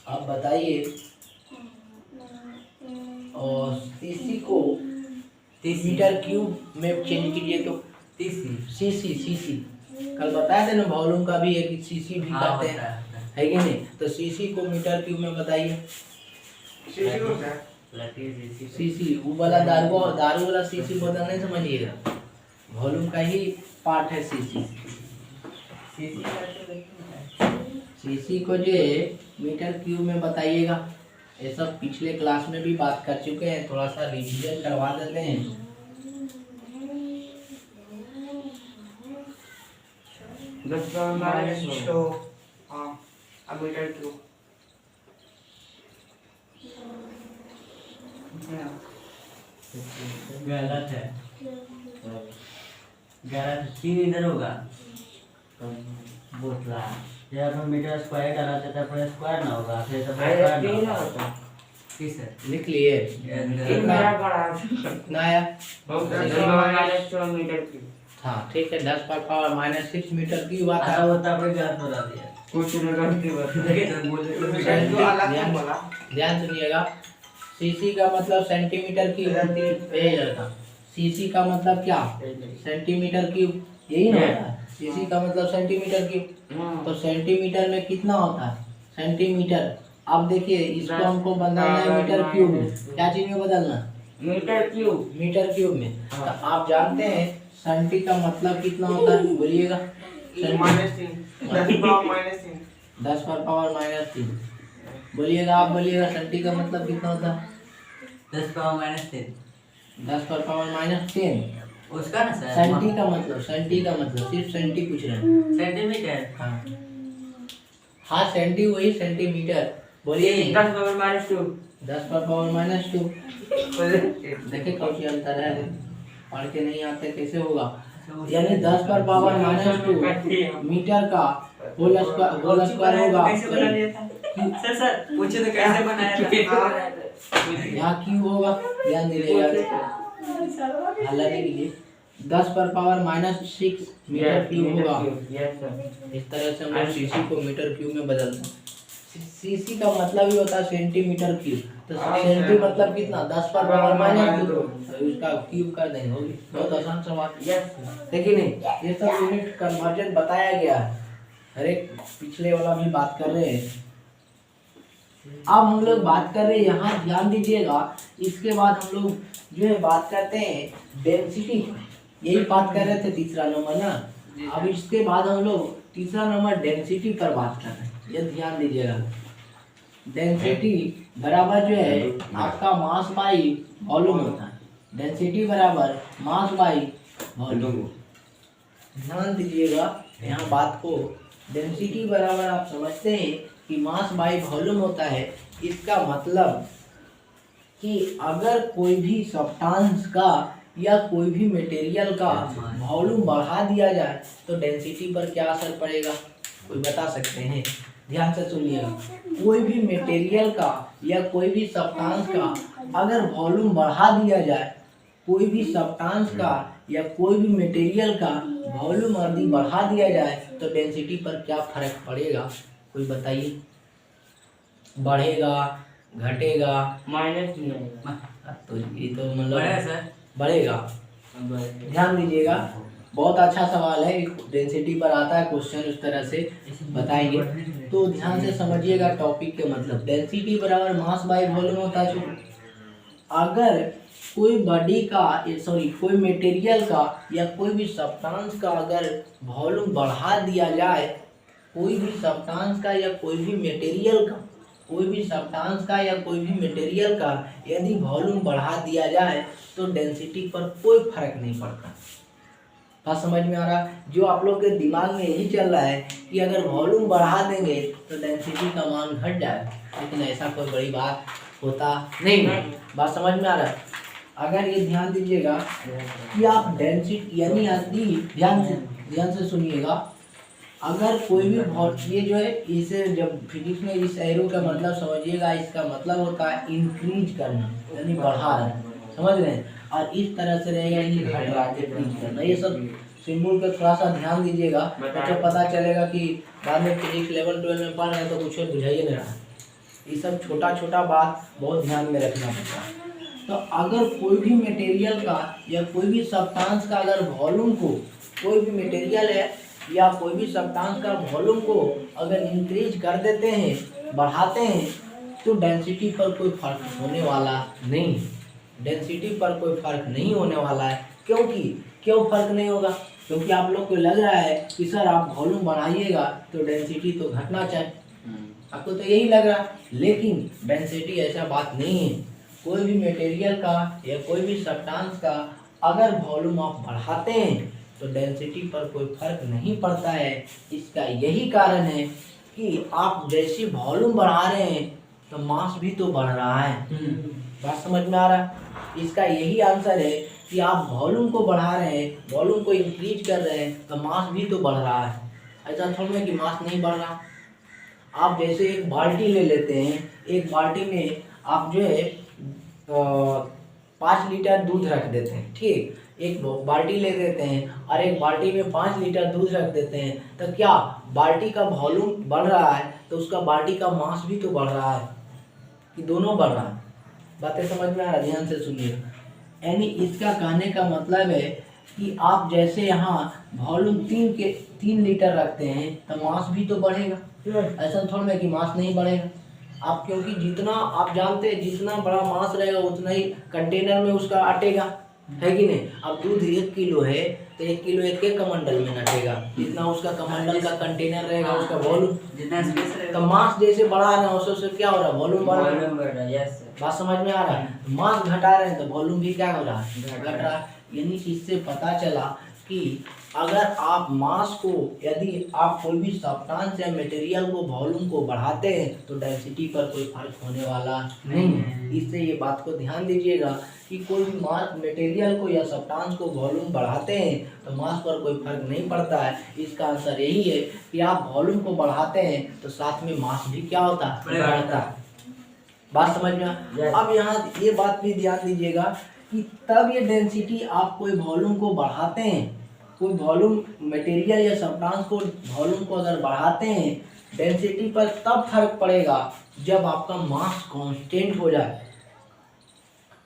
आप बताइए, और सीसी को 30 मीटर क्यूब में चेंज कीजिए तो सीसी कल बताया थे ना, वॉल्यूम का भी एक सीसी भी करते हैं, है कि नहीं? तो सीसी को मीटर क्यूब में बताइए। सीसी वो वाला दारू वाला सीसी बदल नहीं समझिएगा, वॉल्यूम का ही पार्ट है सीसी। सीसी को जो है मीटर क्यूब में बताइएगा। ये सब पिछले क्लास में भी बात कर चुके हैं, थोड़ा सा रिवीजन करवा देते हैं। मीटर क्यूब गलत है, गलत। 3 इधर होगा बोतला, जब मीटर स्क्वायर डाला था तब स्क्वायर ना होगा, फिर तो स्क्वायर ना होता। किस है लिख लिए? कितना आया? Metre cube. हाँ ठीक है, 10 पर पावर -6 मीटर क्यूब आता आता है। होता कोई गलत बता दिया, कुछ नहीं ध्यान सुनिएगा, सीसी का मतलब सेंटीमीटर क्यूब। सीसी का मतलब क्या? सेंटीमीटर क्यूब, यही ना होता है? सीसी का मतलब सेंटीमीटर क्यूब। तो सेंटीमीटर में कितना होता है? सेंटीमीटर। अब देखिए इसको हमको बदलना है मीटर क्यूब में। क्या चीज में बदलना? Metre cube. मीटर क्यूब में। तो आप जानते हैं सेंटी का मतलब कितना होता है, बोलिएगा? 10 पर पावर -3। बोलिएगा, आप बोलिएगा सेंटी का मतलब कितना होता है? 10 पावर माइनस 10 10 पर पावर -10। उसका ना सर सेंटी का मतलब सिर्फ सेंटी पूछ रहे हैं। सेंटीमीटर। हाँ हाँ, सेंटी वही सेंटीमीटर बोलिए। 10 पावर -2 10 पर पावर -2। देखिए कौन अंतर है, पढ़ के नहीं आते कैसे होगा। यानी 10 पर पावर -2 मीटर का होल स्क्वायर होगा। सर पूछे तो कैसे बनाया था? यहाँ क्यों होगा, ध्यान दीजिएगा, हल करने के लिए 10 पर पावर -6 मीटर क्यूब होगा। Yes sir. इस तरह से हम लोग सीसी को मीटर क्यूब में बदलते हैं। सीसी का मतलब ही होता है सेंटीमीटर क्यूब, तो सेंटी मतलब कितना, 10 पर पावर -2, तो उसका क्यूब कर देंगे, होगी। बहुत आसान सवाल, यस देखिए नहीं, ये सब यूनिट कन्वर्जन बताया गया है, हर एक पिछले वाला भी बात कर रहे हैं। अब हम लोग बात कर रहे हैं, यहाँ ध्यान दीजिएगा, इसके बाद हम लोग जो है बात करते हैं डेंसिटी, यही बात कर रहे थे तीसरा नंबर ना। अब इसके बाद हम लोग तीसरा नंबर डेंसिटी पर बात कर रहे हैं, ये ध्यान दीजिएगा। डेंसिटी बराबर जो है आपका मास बाई वॉल्यूम होता है। डेंसिटी बराबर मास बाई वॉल्यूम, ध्यान दीजिएगा यहाँ बात को। डेंसिटी बराबर आप समझते हैं कि मास बाई वॉल्यूम होता है। इसका मतलब कि अगर कोई भी सब्सटेंस का या कोई भी मटेरियल का वॉल्यूम बढ़ा दिया जाए तो डेंसिटी पर क्या असर पड़ेगा, कोई बता सकते हैं? ध्यान से सुनिएगा, कोई भी मटेरियल का या कोई भी सब्सटेंस का अगर वॉल्यूम बढ़ा दिया जाए, कोई भी सब्सटेंस का या कोई भी मटेरियल का वॉल्यूम यदि बढ़ा दिया जाए तो डेंसिटी पर क्या फर्क पड़ेगा, कोई बताइए? बढ़ेगा, घटेगा? -2 तो ये तो मतलब बढ़ेगा सर। बढ़ेगा। ध्यान दीजिएगा, बहुत अच्छा सवाल है, डेंसिटी पर आता है क्वेश्चन, उस तरह से बताएंगे, तो ध्यान से समझिएगा टॉपिक के मतलब। डेंसिटी बराबर मास बाई वॉल्यूम होता है। अगर कोई बॉडी का कोई मटेरियल का या कोई भी सब्सटेंस का अगर वॉल्यूम बढ़ा दिया जाए, कोई भी सब्सटेंस का या कोई भी मटेरियल का, कोई भी सब्सटेंस का या कोई भी मटेरियल का यदि वॉल्यूम बढ़ा दिया जाए तो डेंसिटी पर कोई फर्क नहीं पड़ता। बात समझ में आ रहा? जो आप लोग के दिमाग में यही चल रहा है कि अगर वॉल्यूम बढ़ा देंगे तो डेंसिटी का मान घट जाएगा, लेकिन ऐसा कोई बड़ी बात होता नहीं है। बात समझ में आ रहा है? अगर ये ध्यान दीजिएगा कि आप डेंसिटी यानी ध्यान से सुनिएगा, अगर कोई भी ये जो है, इसे जब फिजिक्स में इस एरो का मतलब समझिएगा, इसका मतलब होता है इंक्रीज करना, यानी बढ़ा रहा है, समझ रहे हैं? और इस तरह से रहेगा यानी घट रहा है, डिक्रीज करना। ये सब सिंबल पे थोड़ा सा ध्यान दीजिएगा, तो पता चलेगा कि बाद में फिजिक्स 11 12 में पढ़ रहे हैं तो कुछ बुझाइए नहीं रहा। ये सब छोटा छोटा बात बहुत ध्यान में रखना पड़ता है। तो अगर कोई भी मटेरियल का या कोई भी सब्सटेंस का अगर वॉल्यूम को, कोई भी मटेरियल है या कोई भी सब्सटेंस का वॉल्यूम को अगर इंक्रीज कर देते हैं, बढ़ाते हैं, तो डेंसिटी पर कोई फर्क होने वाला नहीं। डेंसिटी पर कोई फर्क नहीं होने वाला है। क्यों फर्क नहीं होगा? क्योंकि आप लोग को लग रहा है कि सर आप वॉल्यूम बढ़ाइएगा तो डेंसिटी तो घटना चाहिए, आपको तो यही लग रहा है, लेकिन डेंसिटी ऐसा बात नहीं है। कोई भी मटेरियल का या कोई भी सब्सटेंस का अगर वॉल्यूम आप बढ़ाते हैं तो डेंसिटी पर कोई फर्क नहीं पड़ता है। इसका यही कारण है कि आप जैसे वॉल्यूम बढ़ा रहे हैं तो मास भी तो बढ़ रहा है। बात समझ में आ रहा है? इसका यही आंसर है कि आप वॉल्यूम को बढ़ा रहे हैं, वॉल्यूम को इंक्रीज कर रहे हैं तो मास भी तो बढ़ रहा है। ऐसा थोड़ा है कि मास नहीं बढ़ रहा। आप जैसे एक बाल्टी ले लेते हैं, एक बाल्टी में आप जो है 5 लीटर दूध रख देते हैं, ठीक, एक बाल्टी ले देते हैं और एक बाल्टी में 5 लीटर दूध रख देते हैं, तो क्या बाल्टी का वॉल्यूम बढ़ रहा है तो उसका बाल्टी का मास भी तो बढ़ रहा है कि दोनों बढ़ रहा है? बातें समझ में आ रहा? ध्यान से सुनिए। यानी इसका कहने का मतलब है कि आप जैसे यहाँ वॉल्यूम 3 लीटर रखते हैं तो मास भी तो बढ़ेगा। ऐसा थोड़ा है कि मास नहीं बढ़ेगा। आप क्योंकि जितना आप जानते हैं जितना बड़ा मास रहेगा उतना ही कंटेनर में उसका अटेगा, है कि नहीं? अब दूध 1 किलो है तो 1 किलो एक एक कमंडल में नटेगा, जितना उसका कमंडल का कंटेनर रहेगा उसका वॉल्यूम, जितना स्पेस तो रहेगा मास जैसे बढ़ा रहे हैं उससे क्या हो रहा है, वॉल्यूम बढ़ रहा है। वॉल्यूम बढ़ रहा है, यस सर। बात समझ में आ रहा है। मास घटा रहे हैं तो वॉल्यूम भी क्या हो रहा है, घट रहा है। यानी इससे पता चला कि अगर आप मास को, यदि आप कोई भी सब्सटेंस या मटेरियल को वॉल्यूम को बढ़ाते हैं तो डेंसिटी पर कोई फर्क होने वाला नहीं है। इससे ये बात को ध्यान दीजिएगा कि कोई भी मास मटेरियल को या सब्सटेंस को वॉल्यूम बढ़ाते हैं तो मास पर कोई फर्क नहीं पड़ता है। इसका आंसर यही है कि आप वॉल्यूम को बढ़ाते हैं तो साथ में मास भी क्या होता है, बढ़ता है। बात समझ में Yes. अब यहाँ ये बात भी ध्यान दीजिएगा कि तब ये डेंसिटी आप कोई वॉल्यूम को बढ़ाते हैं, कोई वॉल्यूम मटेरियल या सब्सटेंस को वॉल्यूम को अगर बढ़ाते हैं डेंसिटी पर तब फर्क पड़ेगा जब आपका मास कांस्टेंट हो जाए।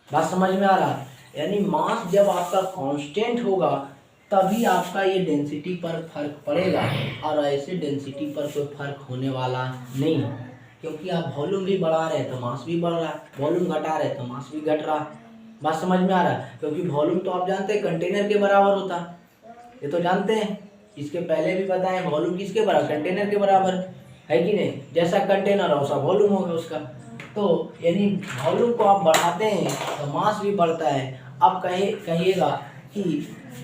बात समझ में आ रहा है। यानी मास जब आपका कांस्टेंट होगा तभी आपका ये डेंसिटी पर फर्क पड़ेगा, और ऐसे डेंसिटी पर कोई फर्क होने वाला नहीं, क्योंकि आप वॉल्यूम भी बढ़ा रहे हैं तो मास भी बढ़ रहा है, वॉल्यूम घटा रहे हैं तो मास भी घट रहा है। बात समझ में आ रहा है। क्योंकि वॉल्यूम तो आप जानते हैं कंटेनर के बराबर होता है, ये तो जानते हैं, इसके पहले भी बताएं वॉल्यूम किसके बराबर, कंटेनर के बराबर है कि नहीं। जैसा कंटेनर है वैसा वॉल्यूम होगा उसका। तो यानी वॉल्यूम को आप बढ़ाते हैं तो मास भी बढ़ता है। अब कहिएगा कि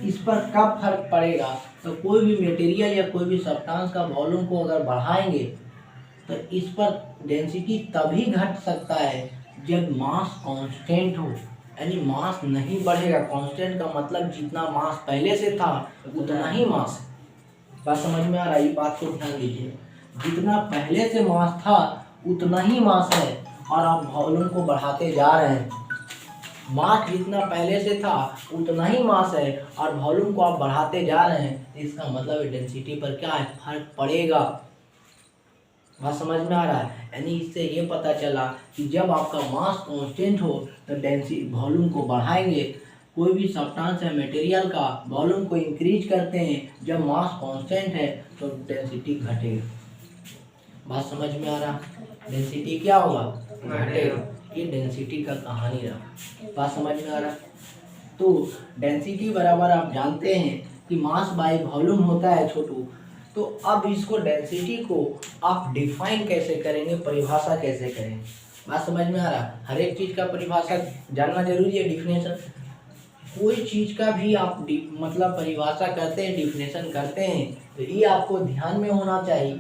इस पर कब फर्क पड़ेगा, तो कोई भी मटेरियल या कोई भी सब्सटेंस का वॉल्यूम को अगर बढ़ाएंगे तो इस पर डेंसिटी तभी घट सकता है जब मास कांस्टेंट हो। यानी मास नहीं बढ़ेगा, कांस्टेंट का मतलब जितना मास पहले से था उतना ही मास है। बात समझ में आ रहा है, ये बात को ध्यान दीजिए। जितना पहले से मास था उतना ही मास है और आप वॉल्यूम को बढ़ाते जा रहे हैं। मास जितना पहले से था उतना ही मास है और वॉल्यूम को आप बढ़ाते जा रहे हैं, इसका मतलब डेंसिटी पर क्या है, फर्क पड़ेगा। बात समझ में आ रहा है। यानी इससे ये पता चला कि जब आपका मास कांस्टेंट हो तो डेंसिटी वॉल्यूम को बढ़ाएंगे, कोई भी सब्सटेंस या मटेरियल का वॉल्यूम को इंक्रीज करते हैं जब मास कांस्टेंट है तो डेंसिटी घटेगा। बात समझ में आ रहा, डेंसिटी क्या होगा, घटेगा। ये डेंसिटी का कहानी रहा। बात समझ में आ रहा। तो डेंसिटी बराबर आप जानते हैं कि मास बाय वॉल्यूम होता है छोटू। तो अब इसको डेंसिटी को आप डिफाइन कैसे करेंगे, परिभाषा कैसे करेंगे। बात समझ में आ रहा। हर एक चीज़ का परिभाषा जानना जरूरी है, डिफिनेशन। कोई चीज़ का भी आप मतलब परिभाषा करते हैं, डिफिनेशन करते हैं तो ये आपको ध्यान में होना चाहिए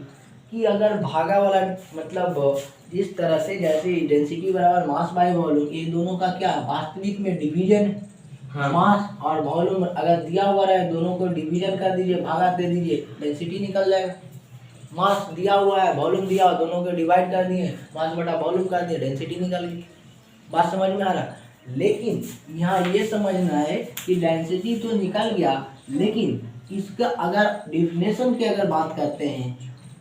कि अगर भागा वाला मतलब इस तरह से, जैसे डेंसिटी बराबर मास बाय वॉल्यूम, ये दोनों का क्या वास्तविक में डिवीजन है। हाँ। मास और वॉल्यूम अगर दिया हुआ रहे दोनों को डिवीजन कर दीजिए, भागा दे दीजिए, डेंसिटी निकल जाएगा। मास दिया हुआ है, वॉल्यूम दिया हुआ, दोनों को डिवाइड कर दिए, मास बटा वॉल्यूम कर दिए, डेंसिटी निकल गई। बात समझ में आ रहा। लेकिन यहाँ ये समझना है कि डेंसिटी तो निकल गया, लेकिन इसका अगर डिफिनेशन की अगर बात करते हैं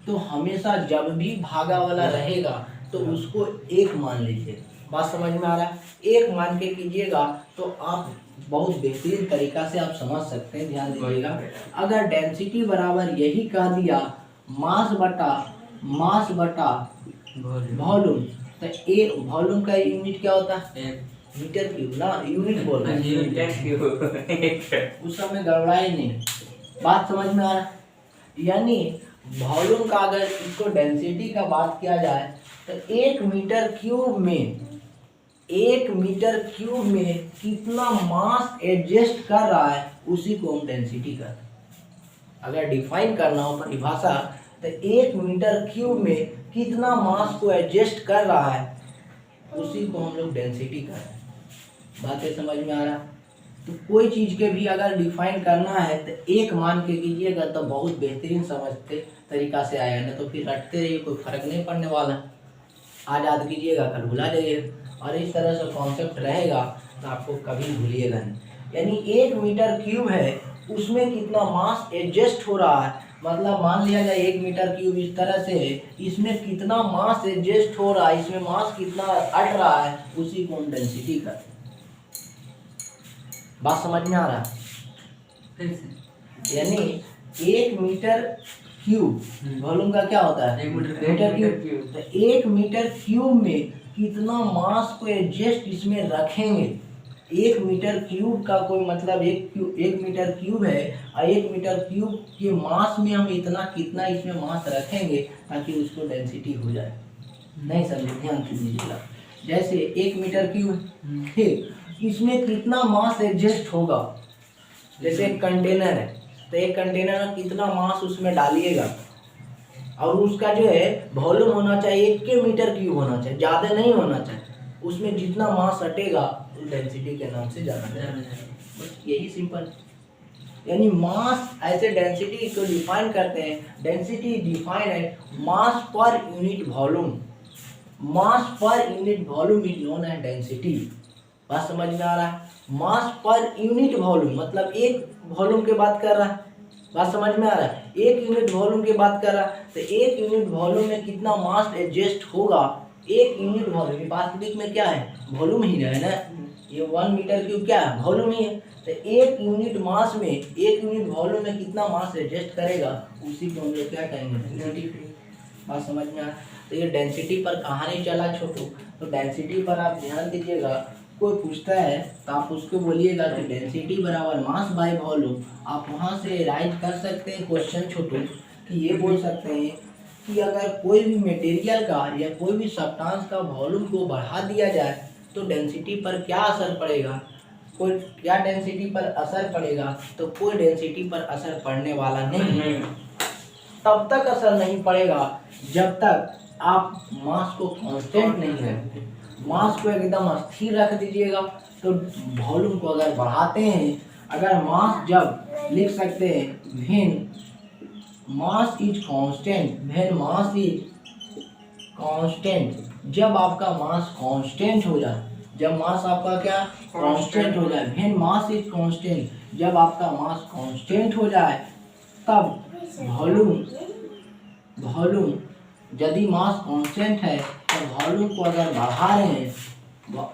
तो हमेशा जब भी भागा वाला रहेगा तो उसको एक मान लीजिए। बात समझ में आ रहा है। एक मान के कीजिएगा तो आप बहुत बेहतरीन तरीका से आप समझ सकते हैं। ध्यान दीजिएगा, अगर डेंसिटी बराबर यही कह दिया मास बटा वॉल्यूम, तो एक वॉल्यूम का यूनिट क्या होता है, मीटर क्यूब ना, यूनिट बोल रहे हैं। उस समय गड़बड़ाए नहीं। बात समझ में आ रहा। यानी वॉल्यूम का अगर इसको डेंसिटी का बात किया जाए तो 1 मीटर क्यूब में कितना मास एडजस्ट कर रहा है उसी को हम डेंसिटी कहते हैं। अगर डिफाइन करना हो परिभाषा तो 1 मीटर क्यूब में कितना मास को एडजस्ट कर रहा है उसी को हम लोग डेंसिटी कहते हैं। बातें समझ में आ रहा। तो कोई चीज़ के भी अगर डिफाइन करना है तो एक मान के कीजिएगा तो बहुत बेहतरीन समझते तरीका से आएगा, नहीं तो फिर रटते रहिए, कोई फर्क नहीं पड़ने वाला। आज याद कीजिएगा, कल भुला जाइएगा, और इस तरह से कॉन्सेप्ट रहेगा तो आपको कभी भूलिएगा नहीं। यानी 1 मीटर क्यूब है, उसमें कितना मास एडजस्ट हो रहा है, मतलब मान लिया जाए 1 मीटर क्यूब इस तरह से है, इसमें कितना मास एडजस्ट हो रहा है, इसमें मास कितना अट रहा है, उसी को हम डेंसिटी कहते हैं। बात समझ में आ रहा है। यानी 1 मीटर क्यूब वॉल्यूम का क्या होता है, 1 मीटर क्यूब। तो 1 मीटर क्यूब में कितना मास को एडजस्ट इसमें रखेंगे, 1 मीटर क्यूब का कोई मतलब 1 मीटर क्यूब है और 1 मीटर क्यूब के मास में हम इतना कितना इसमें मास रखेंगे ताकि उसको डेंसिटी हो जाए। नहीं समझे, ध्यान से दीजिएगा। जैसे 1 मीटर क्यूब, ठीक, इसमें कितना मास एडजस्ट होगा। जैसे एक कंटेनर है तो एक कंटेनर में कितना मास उसमें डालिएगा और उसका जो है वॉल्यूम होना चाहिए 1 मीटर क्यूब होना चाहिए, ज़्यादा नहीं होना चाहिए। उसमें जितना मास हटेगा उस डेंसिटी के नाम से जाना जाएगा। बस यही सिंपल। यानी मास ऐसे डेंसिटी को डिफाइन करते हैं। डेंसिटी डिफाइन है मास पर यूनिट वॉल्यूम। मास पर unit volume is known as density. बात समझ में आ रहा है? मास पर यूनिट वॉल्यूम मतलब एक वॉल्यूम की बात कर रहा है। बात समझ में आ रहा है? एक यूनिट वॉल्यूम की बात कर रहा है तो एक यूनिट वॉल्यूम में कितना मास एडजस्ट होगा। एक यूनिट वॉल्यूम वास्तविक में क्या है, वॉल्यूम ही है ना। ये 1 मीटर क्यूब क्या है, वॉल्यूम ही है। तो एक यूनिट मास में एक यूनिट वॉल्यूम में कितना मास एडजस्ट करेगा उसी को हम लोग क्या कहेंगे, डेंसिटी। बात समझ में आ? तो ये डेंसिटी पर कहानी चला छोटू। तो डेंसिटी पर आप ध्यान दीजिएगा। कोई पूछता है तो आप उसको बोलिएगा कि डेंसिटी बराबर मास बाय वॉल्यूम। आप वहाँ से राइट कर सकते हैं क्वेश्चन छोटू कि ये बोल सकते हैं कि अगर कोई भी मटेरियल का या कोई भी सब्सटेंस का वॉल्यूम को बढ़ा दिया जाए तो डेंसिटी पर क्या असर पड़ेगा। कोई क्या डेंसिटी पर असर पड़ेगा, तो कोई डेंसिटी पर असर पड़ने वाला नहीं है। तब तक असर नहीं पड़ेगा जब तक आप मास को कांस्टेंट नहीं रखते। मास को एकदम स्थिर रख दीजिएगा तो वॉल्यूम को अगर बढ़ाते हैं, अगर मास जब लिख सकते हैं when mass is constant, when mass is constant, जब आपका मास कांस्टेंट हो जाए, जब मास आपका क्या कांस्टेंट हो जाए, व्हेन मास इज कांस्टेंट, जब आपका मास कांस्टेंट हो जाए तब वॉल्यूम यदि मास कांस्टेंट है तो वॉल्यूम को अगर बढ़ा रहे हैं,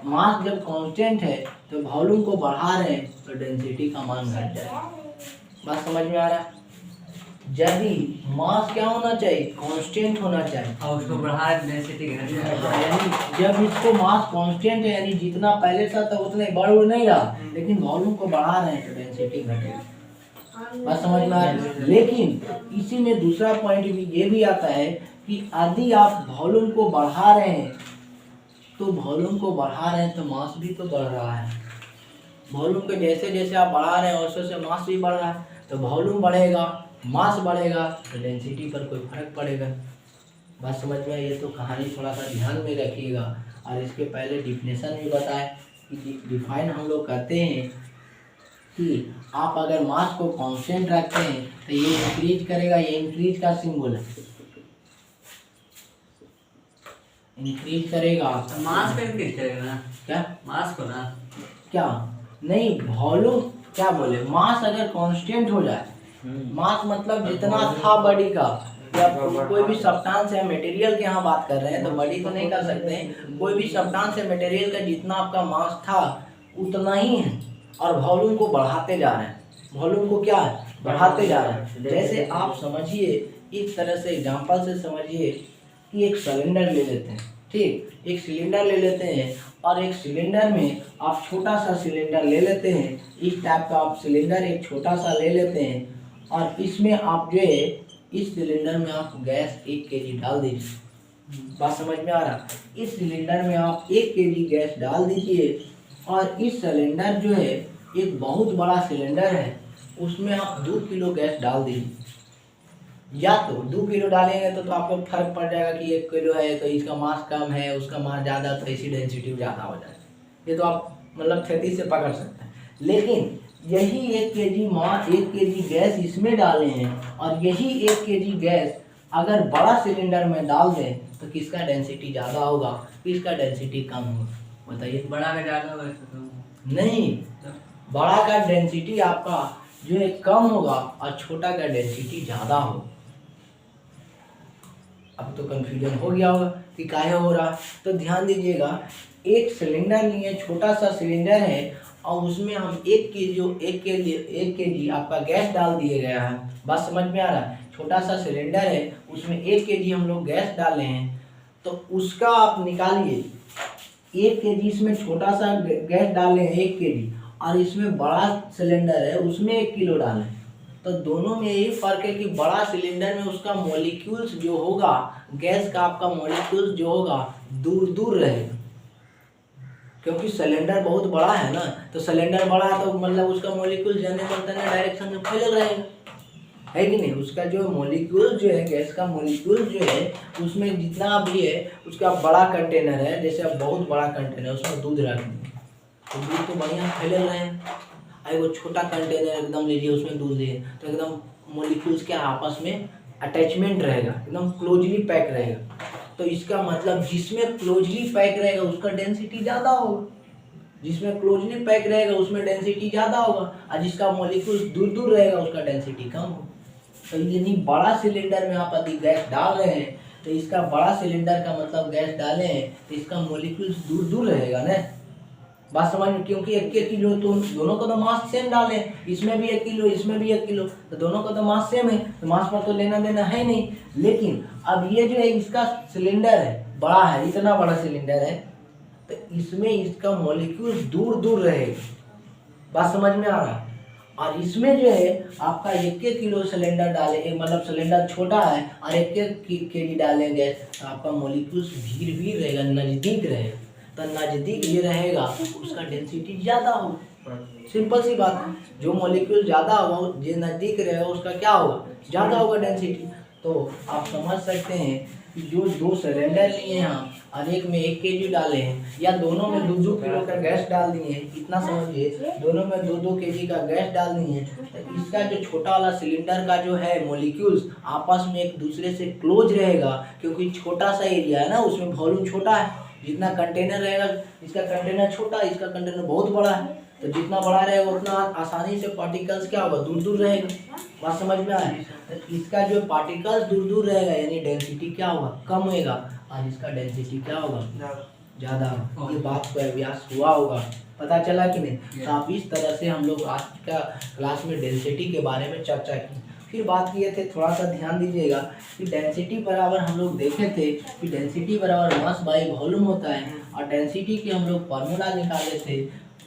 मास जब कांस्टेंट है तो वॉल्यूम को बढ़ा रहे हैं तो डेंसिटी का मान घट जाएगा। बात समझ में आ रहा है? यदि मास क्या होना चाहिए, कांस्टेंट होना चाहिए और उसको बढ़ा डेंसिटी घट जाएगा। यानी जब इसको मास कांस्टेंट है यानी जितना पहले था तो उतना बढ़ नहीं रहा, लेकिन वॉल्यूम को बढ़ा रहे हैं तो डेंसिटी घटेगी। बात समझ में आ रही है? लेकिन इसी में दूसरा पॉइंट भी ये भी आता है कि यदि आप वॉल्यूम को बढ़ा रहे हैं तो वॉल्यूम को बढ़ा रहे हैं तो मास भी तो बढ़ रहा है। वॉल्यूम को जैसे जैसे आप बढ़ा रहे हैं वैसे से मास भी बढ़ रहा है। तो वॉल्यूम बढ़ेगा, मास बढ़ेगा तो डेंसिटी पर कोई फर्क पड़ेगा। बात समझ में आई? ये तो कहानी थोड़ा सा ध्यान में रखिएगा। और इसके पहले डिफिनेशन भी बताएं कि डिफाइन हम लोग करते हैं कि आप अगर मास को कांस्टेंट रखते हैं तो ये इंक्रीज करेगा, ये इंक्रीज का सिंबल है, इंक्रीज करेगा। मास पे इंक्रीज करेगा ना, क्या मास को ना, क्या नहीं, वॉल्यूम क्या बोले, मास अगर कांस्टेंट हो जाए, मास मतलब जितना था बॉडी का, या कोई भी सब्सटेंस है मटेरियल की यहाँ बात कर रहे हैं तो बॉडी तो नहीं कर सकते हैं, कोई भी सब्सटेंस है मटेरियल का जितना आपका मास था उतना ही है और वॉल्यूम को बढ़ाते जा रहे हैं। वॉल्यूम को क्या है, बढ़ाते जा रहे हैं। जैसे आप समझिए, इस तरह से एग्जांपल से समझिए कि एक सिलेंडर ले लेते हैं, ठीक, एक सिलेंडर ले लेते हैं और एक सिलेंडर में आप छोटा सा सिलेंडर ले लेते हैं, इस टाइप का आप सिलेंडर एक छोटा सा ले लेते हैं और इसमें आप जो है इस सिलेंडर में आप गैस 1 kg डाल दीजिए। बात समझ में आ रहा? इस सिलेंडर में आप 1 kg गैस डाल दीजिए और इस सिलेंडर जो है एक बहुत बड़ा सिलेंडर है, उसमें आप 2 किलो गैस डाल दीजिए। या तो 2 किलो डालेंगे तो आपको फर्क पड़ जाएगा कि 1 किलो है तो इसका मास कम है, उसका मास ज़्यादा, तो इसी डेंसिटी ज़्यादा हो जाएगा। ये तो आप मतलब खेती से पकड़ सकते हैं। लेकिन यही 1 kg गैस इसमें डाले हैं और यही 1 kg गैस अगर बड़ा सिलेंडर में डाल दें तो किसका डेंसिटी ज़्यादा होगा, किसका डेंसिटी कम होगा, बताइए। बड़ा का ज़्यादा होगा इसका कम? नहीं, बड़ा का डेंसिटी आपका जो है कम होगा और छोटा का डेंसिटी ज़्यादा होगा। अब तो कंफ्यूजन हो गया होगा कि काहे हो रहा। तो ध्यान दीजिएगा, एक सिलेंडर लिए, छोटा सा सिलेंडर है और उसमें हम 1 kg आपका गैस डाल दिए गया है। बात समझ में आ रहा है? छोटा सा सिलेंडर है, उसमें 1 kg हम लोग गैस डाले हैं, तो उसका आप निकालिए 1 kg इसमें छोटा सा गैस डाले हैं 1 kg, और इसमें बड़ा सिलेंडर है उसमें 1 किलो डाले, तो दोनों में यही फर्क है कि बड़ा सिलेंडर में उसका मॉलिक्यूल्स जो होगा, गैस का आपका मॉलिक्यूल्स जो होगा दूर दूर रहेगा, क्योंकि सिलेंडर बहुत बड़ा है ना, तो सिलेंडर बड़ा है तो मतलब उसका मॉलिक्यूल जाने पर डायरेक्शन में फैल रहेगा, है कि नहीं। उसका जो मॉलिक्यूल जो है, गैस का मॉलिक्यूल जो है उसमें जितना भी है, उसका बड़ा कंटेनर है, जैसे अब बहुत बड़ा कंटेनर उसमें दूध रख दें तो दूध तो बढ़िया फैल रहे हैं। अरे वो छोटा कंटेनर एकदम लीजिए, उसमें दूध है तो एकदम मॉलिक्यूल्स के आपस में अटैचमेंट रहेगा, एकदम क्लोजली पैक रहेगा। तो इसका मतलब जिसमें क्लोजली पैक रहेगा उसका डेंसिटी ज़्यादा होगा, जिसमें क्लोजली पैक रहेगा उसमें डेंसिटी ज़्यादा होगा, और जिसका मॉलिक्यूल दूर दूर रहेगा उसका डेंसिटी कम होगा। तो यदि बड़ा सिलेंडर में आप यदि गैस डाल रहे हैं तो इसका बड़ा सिलेंडर का मतलब गैस डाले हैं तो इसका मॉलिक्यूल्स दूर दूर रहेगा ना, बात समझ में। क्योंकि 1 किलो तो दोनों का तो मास सेम डाले, इसमें भी 1 किलो इसमें भी 1 किलो, तो दोनों का तो मास सेम है, तो मास पर तो लेना देना है नहीं। लेकिन अब ये जो है इसका सिलेंडर है बड़ा है, इतना बड़ा सिलेंडर है, तो इसमें इसका मॉलिक्यूल दूर दूर रहेगा, बात समझ में आ रहा है। और इसमें जो है आपका 1 किलो सिलेंडर डाले, मतलब सिलेंडर छोटा है और 1 kg डालेंगे तो आपका मॉलिक्यूल्स भीड़ भीड़ रहेगा, नज़दीक रहेगा, तो नज़दीक ये रहेगा उसका डेंसिटी ज़्यादा होगा। सिंपल सी बात है, जो मॉलिक्यूल ज़्यादा होगा जो नज़दीक रहेगा उसका क्या होगा, ज़्यादा होगा डेंसिटी। तो आप समझ सकते हैं कि जो 2 सिलेंडर लिए हैं और एक में 1 kg डाले हैं, या दोनों में 2-2 किलो का गैस डाल दिए हैं, इतना समझिए, दोनों में 2-2 kg का गैस डाल दिए हैं, तो इसका जो छोटा वाला सिलेंडर का जो है मॉलिक्यूल्स आपस में एक दूसरे से क्लोज रहेगा, क्योंकि छोटा सा एरिया है ना, उसमें वॉल्यूम छोटा है, जितना कंटेनर रहेगा, इसका कंटेनर छोटा है, इसका कंटेनर बहुत बड़ा है, तो जितना बड़ा रहेगा उतना आसानी से पार्टिकल्स क्या होगा, दूर दूर रहेगा, बात समझ में आए। तो इसका जो पार्टिकल्स दूर दूर रहेगा यानी डेंसिटी क्या होगा, कम होगा, और इसका डेंसिटी क्या होगा, ज़्यादा होगा। ये बात को अभ्यास हुआ होगा, पता चला कि नहीं। तो आप इस तरह से हम लोग आज का क्लास में डेंसिटी के बारे में चर्चा की। फिर बात किए थे, थोड़ा सा ध्यान दीजिएगा कि डेंसिटी बराबर हम लोग देखे थे कि डेंसिटी बराबर मास बाई वॉल्यूम होता है, और डेंसिटी के हम लोग फार्मूला निकाले थे,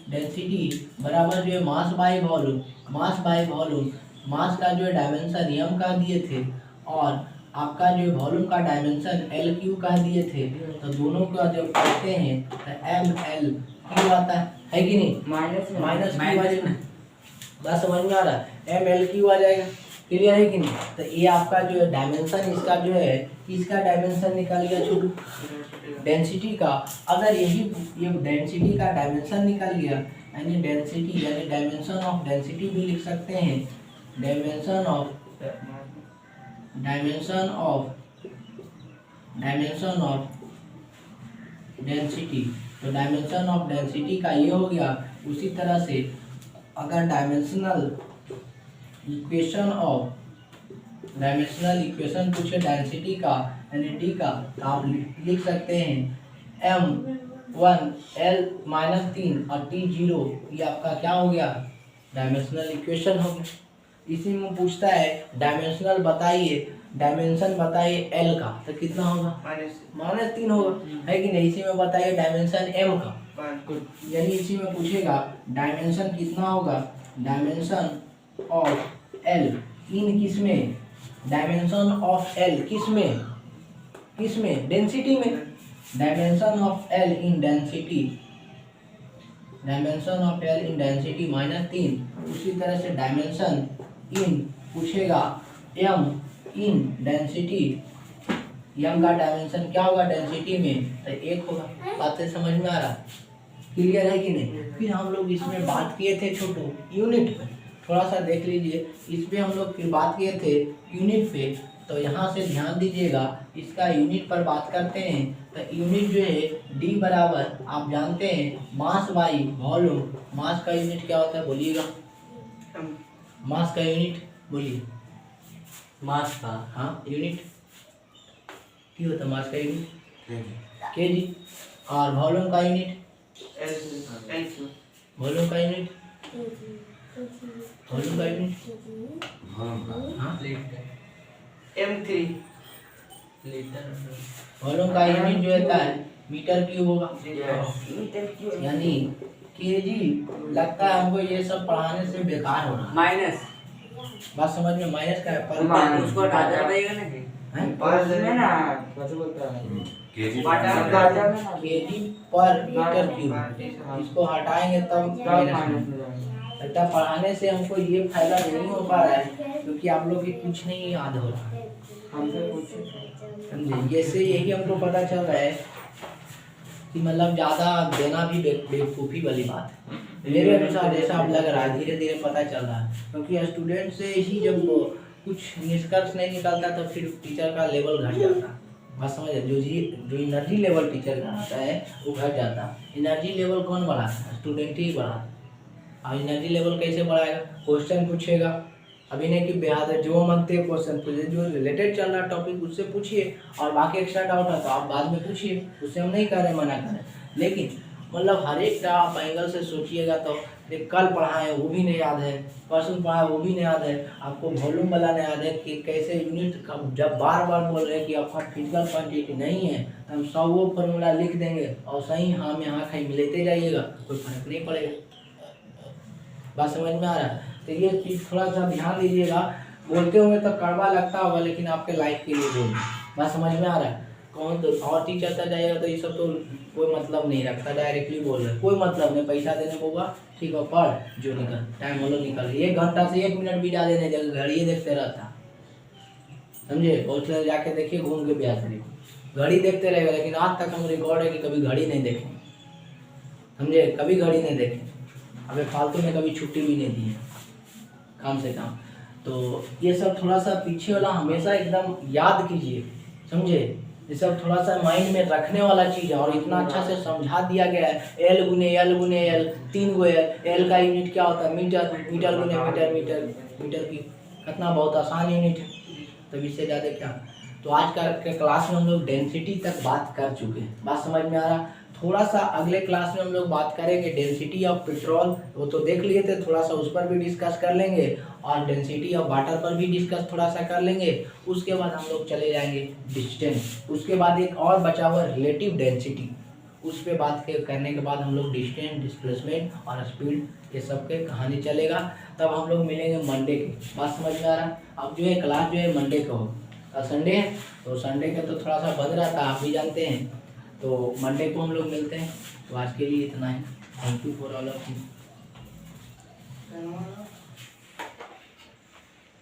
डेंसिटी बराबर जो है mass by volume, mass by volume, mass का जो है डायमेंशन एम का दिए थे, और आपका जो वॉल्यूम का डायमेंशन एल क्यू का दिए थे। तो दोनों का जब करते हैं तो एम एल क्यू आता है कि नहीं, माइनस क्यू आ जाएगा, बस समझ में आ रहा है, एम एल क्यू आ जाएगा, क्लियर है कि नहीं। तो ये आपका जो है डायमेंशन इसका जो है, इसका डायमेंशन निकाल गया छोटू डेंसिटी का। अगर यही ये डेंसिटी का डायमेंशन निकल गया, यानी डेंसिटी यानी डायमेंशन ऑफ डेंसिटी भी लिख सकते हैं, डायमेंशन ऑफ डेंसिटी। तो डायमेंशन ऑफ डेंसिटी का ये हो गया। उसी तरह से अगर डायमेंशनल इक्वेशन पूछे डेंसिटी का यानी डी का, तो आप लिख सकते हैं m1 L-3 और T0, ये आपका क्या हो गया, डायमेंशनल इक्वेशन हो गया। इसी में पूछता है डायमेंशनल बताइए, डायमेंशन बताइए एल का, तो कितना होगा, -3 होगा, है कि नहीं। इसी में बताइए डायमेंशन एम का, यानी इसी में पूछेगा डायमेंशन कितना होगा, डायमेंशन ऑफ एल इन किसमें, डायमेंशन ऑफ एल किसमें डेंसिटी में, dimension of L in density, dimension of L in density -3। उसी तरह से डायमेंशन इन पूछेगा एम इन डेंसिटी, एम का डायमेंशन क्या होगा डेंसिटी में, तो 1 होगा। बातें समझ में आ रहा, क्लियर है कि नहीं। फिर हम लोग इसमें बात किए थे छोटू यूनिट पे, थोड़ा सा देख लीजिए, इस पे हम लोग फिर बात किए थे यूनिट पे। तो यहाँ से ध्यान दीजिएगा, इसका यूनिट पर बात करते हैं। तो यूनिट जो है डी बराबर आप जानते हैं मास बाई वॉल्यूम। मास का यूनिट क्या होता है बोलिएगा, मास का यूनिट बोलिए, मास का हाँ यूनिट क्या होता है, मास का यूनिट केजी, और वॉल्यूम का यूनिट, वॉल्यूम का यूनिट, वॉल्यूम का यूनिट हाँ M3 वॉल्यूम का यूनिट जो होता है मीटर क्यूब होगा। यानी केजी लगता है हमको ये सब पढ़ाने से बेकार हो रहा है। माइनस बात समझ में, माइनस का है पर उसको हटा जाएगा ना कि केजी पर मीटर क्यूब, इसको हटाएंगे तब माइनस। बेटा पढ़ाने से हमको ये फायदा नहीं हो पा रहा है क्योंकि आप लोग की कुछ नहीं याद हो रहा है, समझे। जैसे यही हमको पता चल रहा है कि मतलब ज़्यादा देना भी बेवकूफ़ी वाली बात है मेरे अनुसार, जैसा अब लग रहा है धीरे धीरे पता चल रहा है। क्योंकि स्टूडेंट से ही जब कुछ निष्कर्ष नहीं निकलता तो फिर टीचर का लेवल घट जाता। बात समझ, जो एनर्जी लेवल टीचर का आता है वो घट जाता। एनर्जी लेवल कौन बढ़ाता है? स्टूडेंट ही बढ़ाता। अब एनर्जी लेवल कैसे बढ़ाएगा? क्वेश्चन पूछेगा, अभी नहीं कि बेहद जो मांगते हैं क्वेश्चन पूछे, जो रिलेटेड चल रहा टॉपिक उससे पूछिए, और बाकी एक्स्ट्रा डाउट है तो आप बाद में पूछिए, उससे हम नहीं कर रहे, मना करें। लेकिन मतलब हर एक का आप एंगल से सोचिएगा तो कल पढ़ाए वो भी नहीं याद है, परसों पढ़ाए वो भी नहीं याद है, आपको वॉल्यूम वाला नहीं याद है कि कैसे यूनिट का, जब बार बार बोल रहे हैं कि आपका फिजिकल क्वांटिटी नहीं है तो हम सब वो फॉर्मूला लिख देंगे और सही हम यहाँ कहीं मिलते जाइएगा, कोई फर्क नहीं पड़ेगा। बात समझ में आ रहा है? तो ये चीज़ थोड़ा सा ध्यान दीजिएगा। बोलते हुए तो कड़वा लगता होगा लेकिन आपके लाइफ के लिए बोल, बात समझ में आ रहा है? कौन तो और टीचर चलता जाएगा तो ये सब तो कोई मतलब नहीं रखता, डायरेक्टली बोल रहे कोई मतलब नहीं, पैसा देने को होगा ठीक है पढ़ जो निकल, टाइम वालों निकल, 1 घंटा से 1 मिनट भी ज़्यादा नहीं देगा, घड़ी देखते रहता, समझे। हॉस्टल जाके देखिए, घूम के ब्याह करिए, घड़ी देखते रहेगा। लेकिन आज तक हम रिकॉर्ड है कि कभी घड़ी नहीं देखे, समझे, कभी घड़ी नहीं देखे, हमें फालतू में कभी छुट्टी भी नहीं दी है काम से काम। तो ये सब थोड़ा सा पीछे वाला हमेशा एकदम याद कीजिए, समझे। ये सब थोड़ा सा माइंड में रखने वाला चीज़ है और इतना अच्छा से समझा दिया गया है। एल गुने एल 3 गो एल का यूनिट क्या होता है? मीटर, मीटर गुने मीटर, मीटर की कितना बहुत आसान यूनिट है, तब इससे ज़्यादा क्या। तो आज का क्लास में हम लोग डेंसिटी तक बात कर चुके हैं, बात समझ में आ रहा। थोड़ा सा अगले क्लास में हम लोग बात करेंगे डेंसिटी ऑफ पेट्रोल, वो तो देख लिए थे, थोड़ा सा उस पर भी डिस्कस कर लेंगे, और डेंसिटी ऑफ वाटर पर भी डिस्कस थोड़ा सा कर लेंगे। उसके बाद हम लोग चले जाएंगे डिस्टेंस, उसके बाद एक और बचा हुआ रिलेटिव डेंसिटी, उस पर बात करने के बाद हम लोग डिस्टेंस, डिस्प्लेसमेंट और स्पीड, ये सब के कहानी चलेगा। तब हम लोग मिलेंगे मंडे के, बात समझ में आ रहा। अब जो है क्लास जो है मंडे का हो, संडे है तो संडे का तो थोड़ा सा बंद रहता है, आप भी जानते हैं। तो मंडे को हम लोग मिलते हैं। तो आज के लिए इतना है। Thank you for all of you.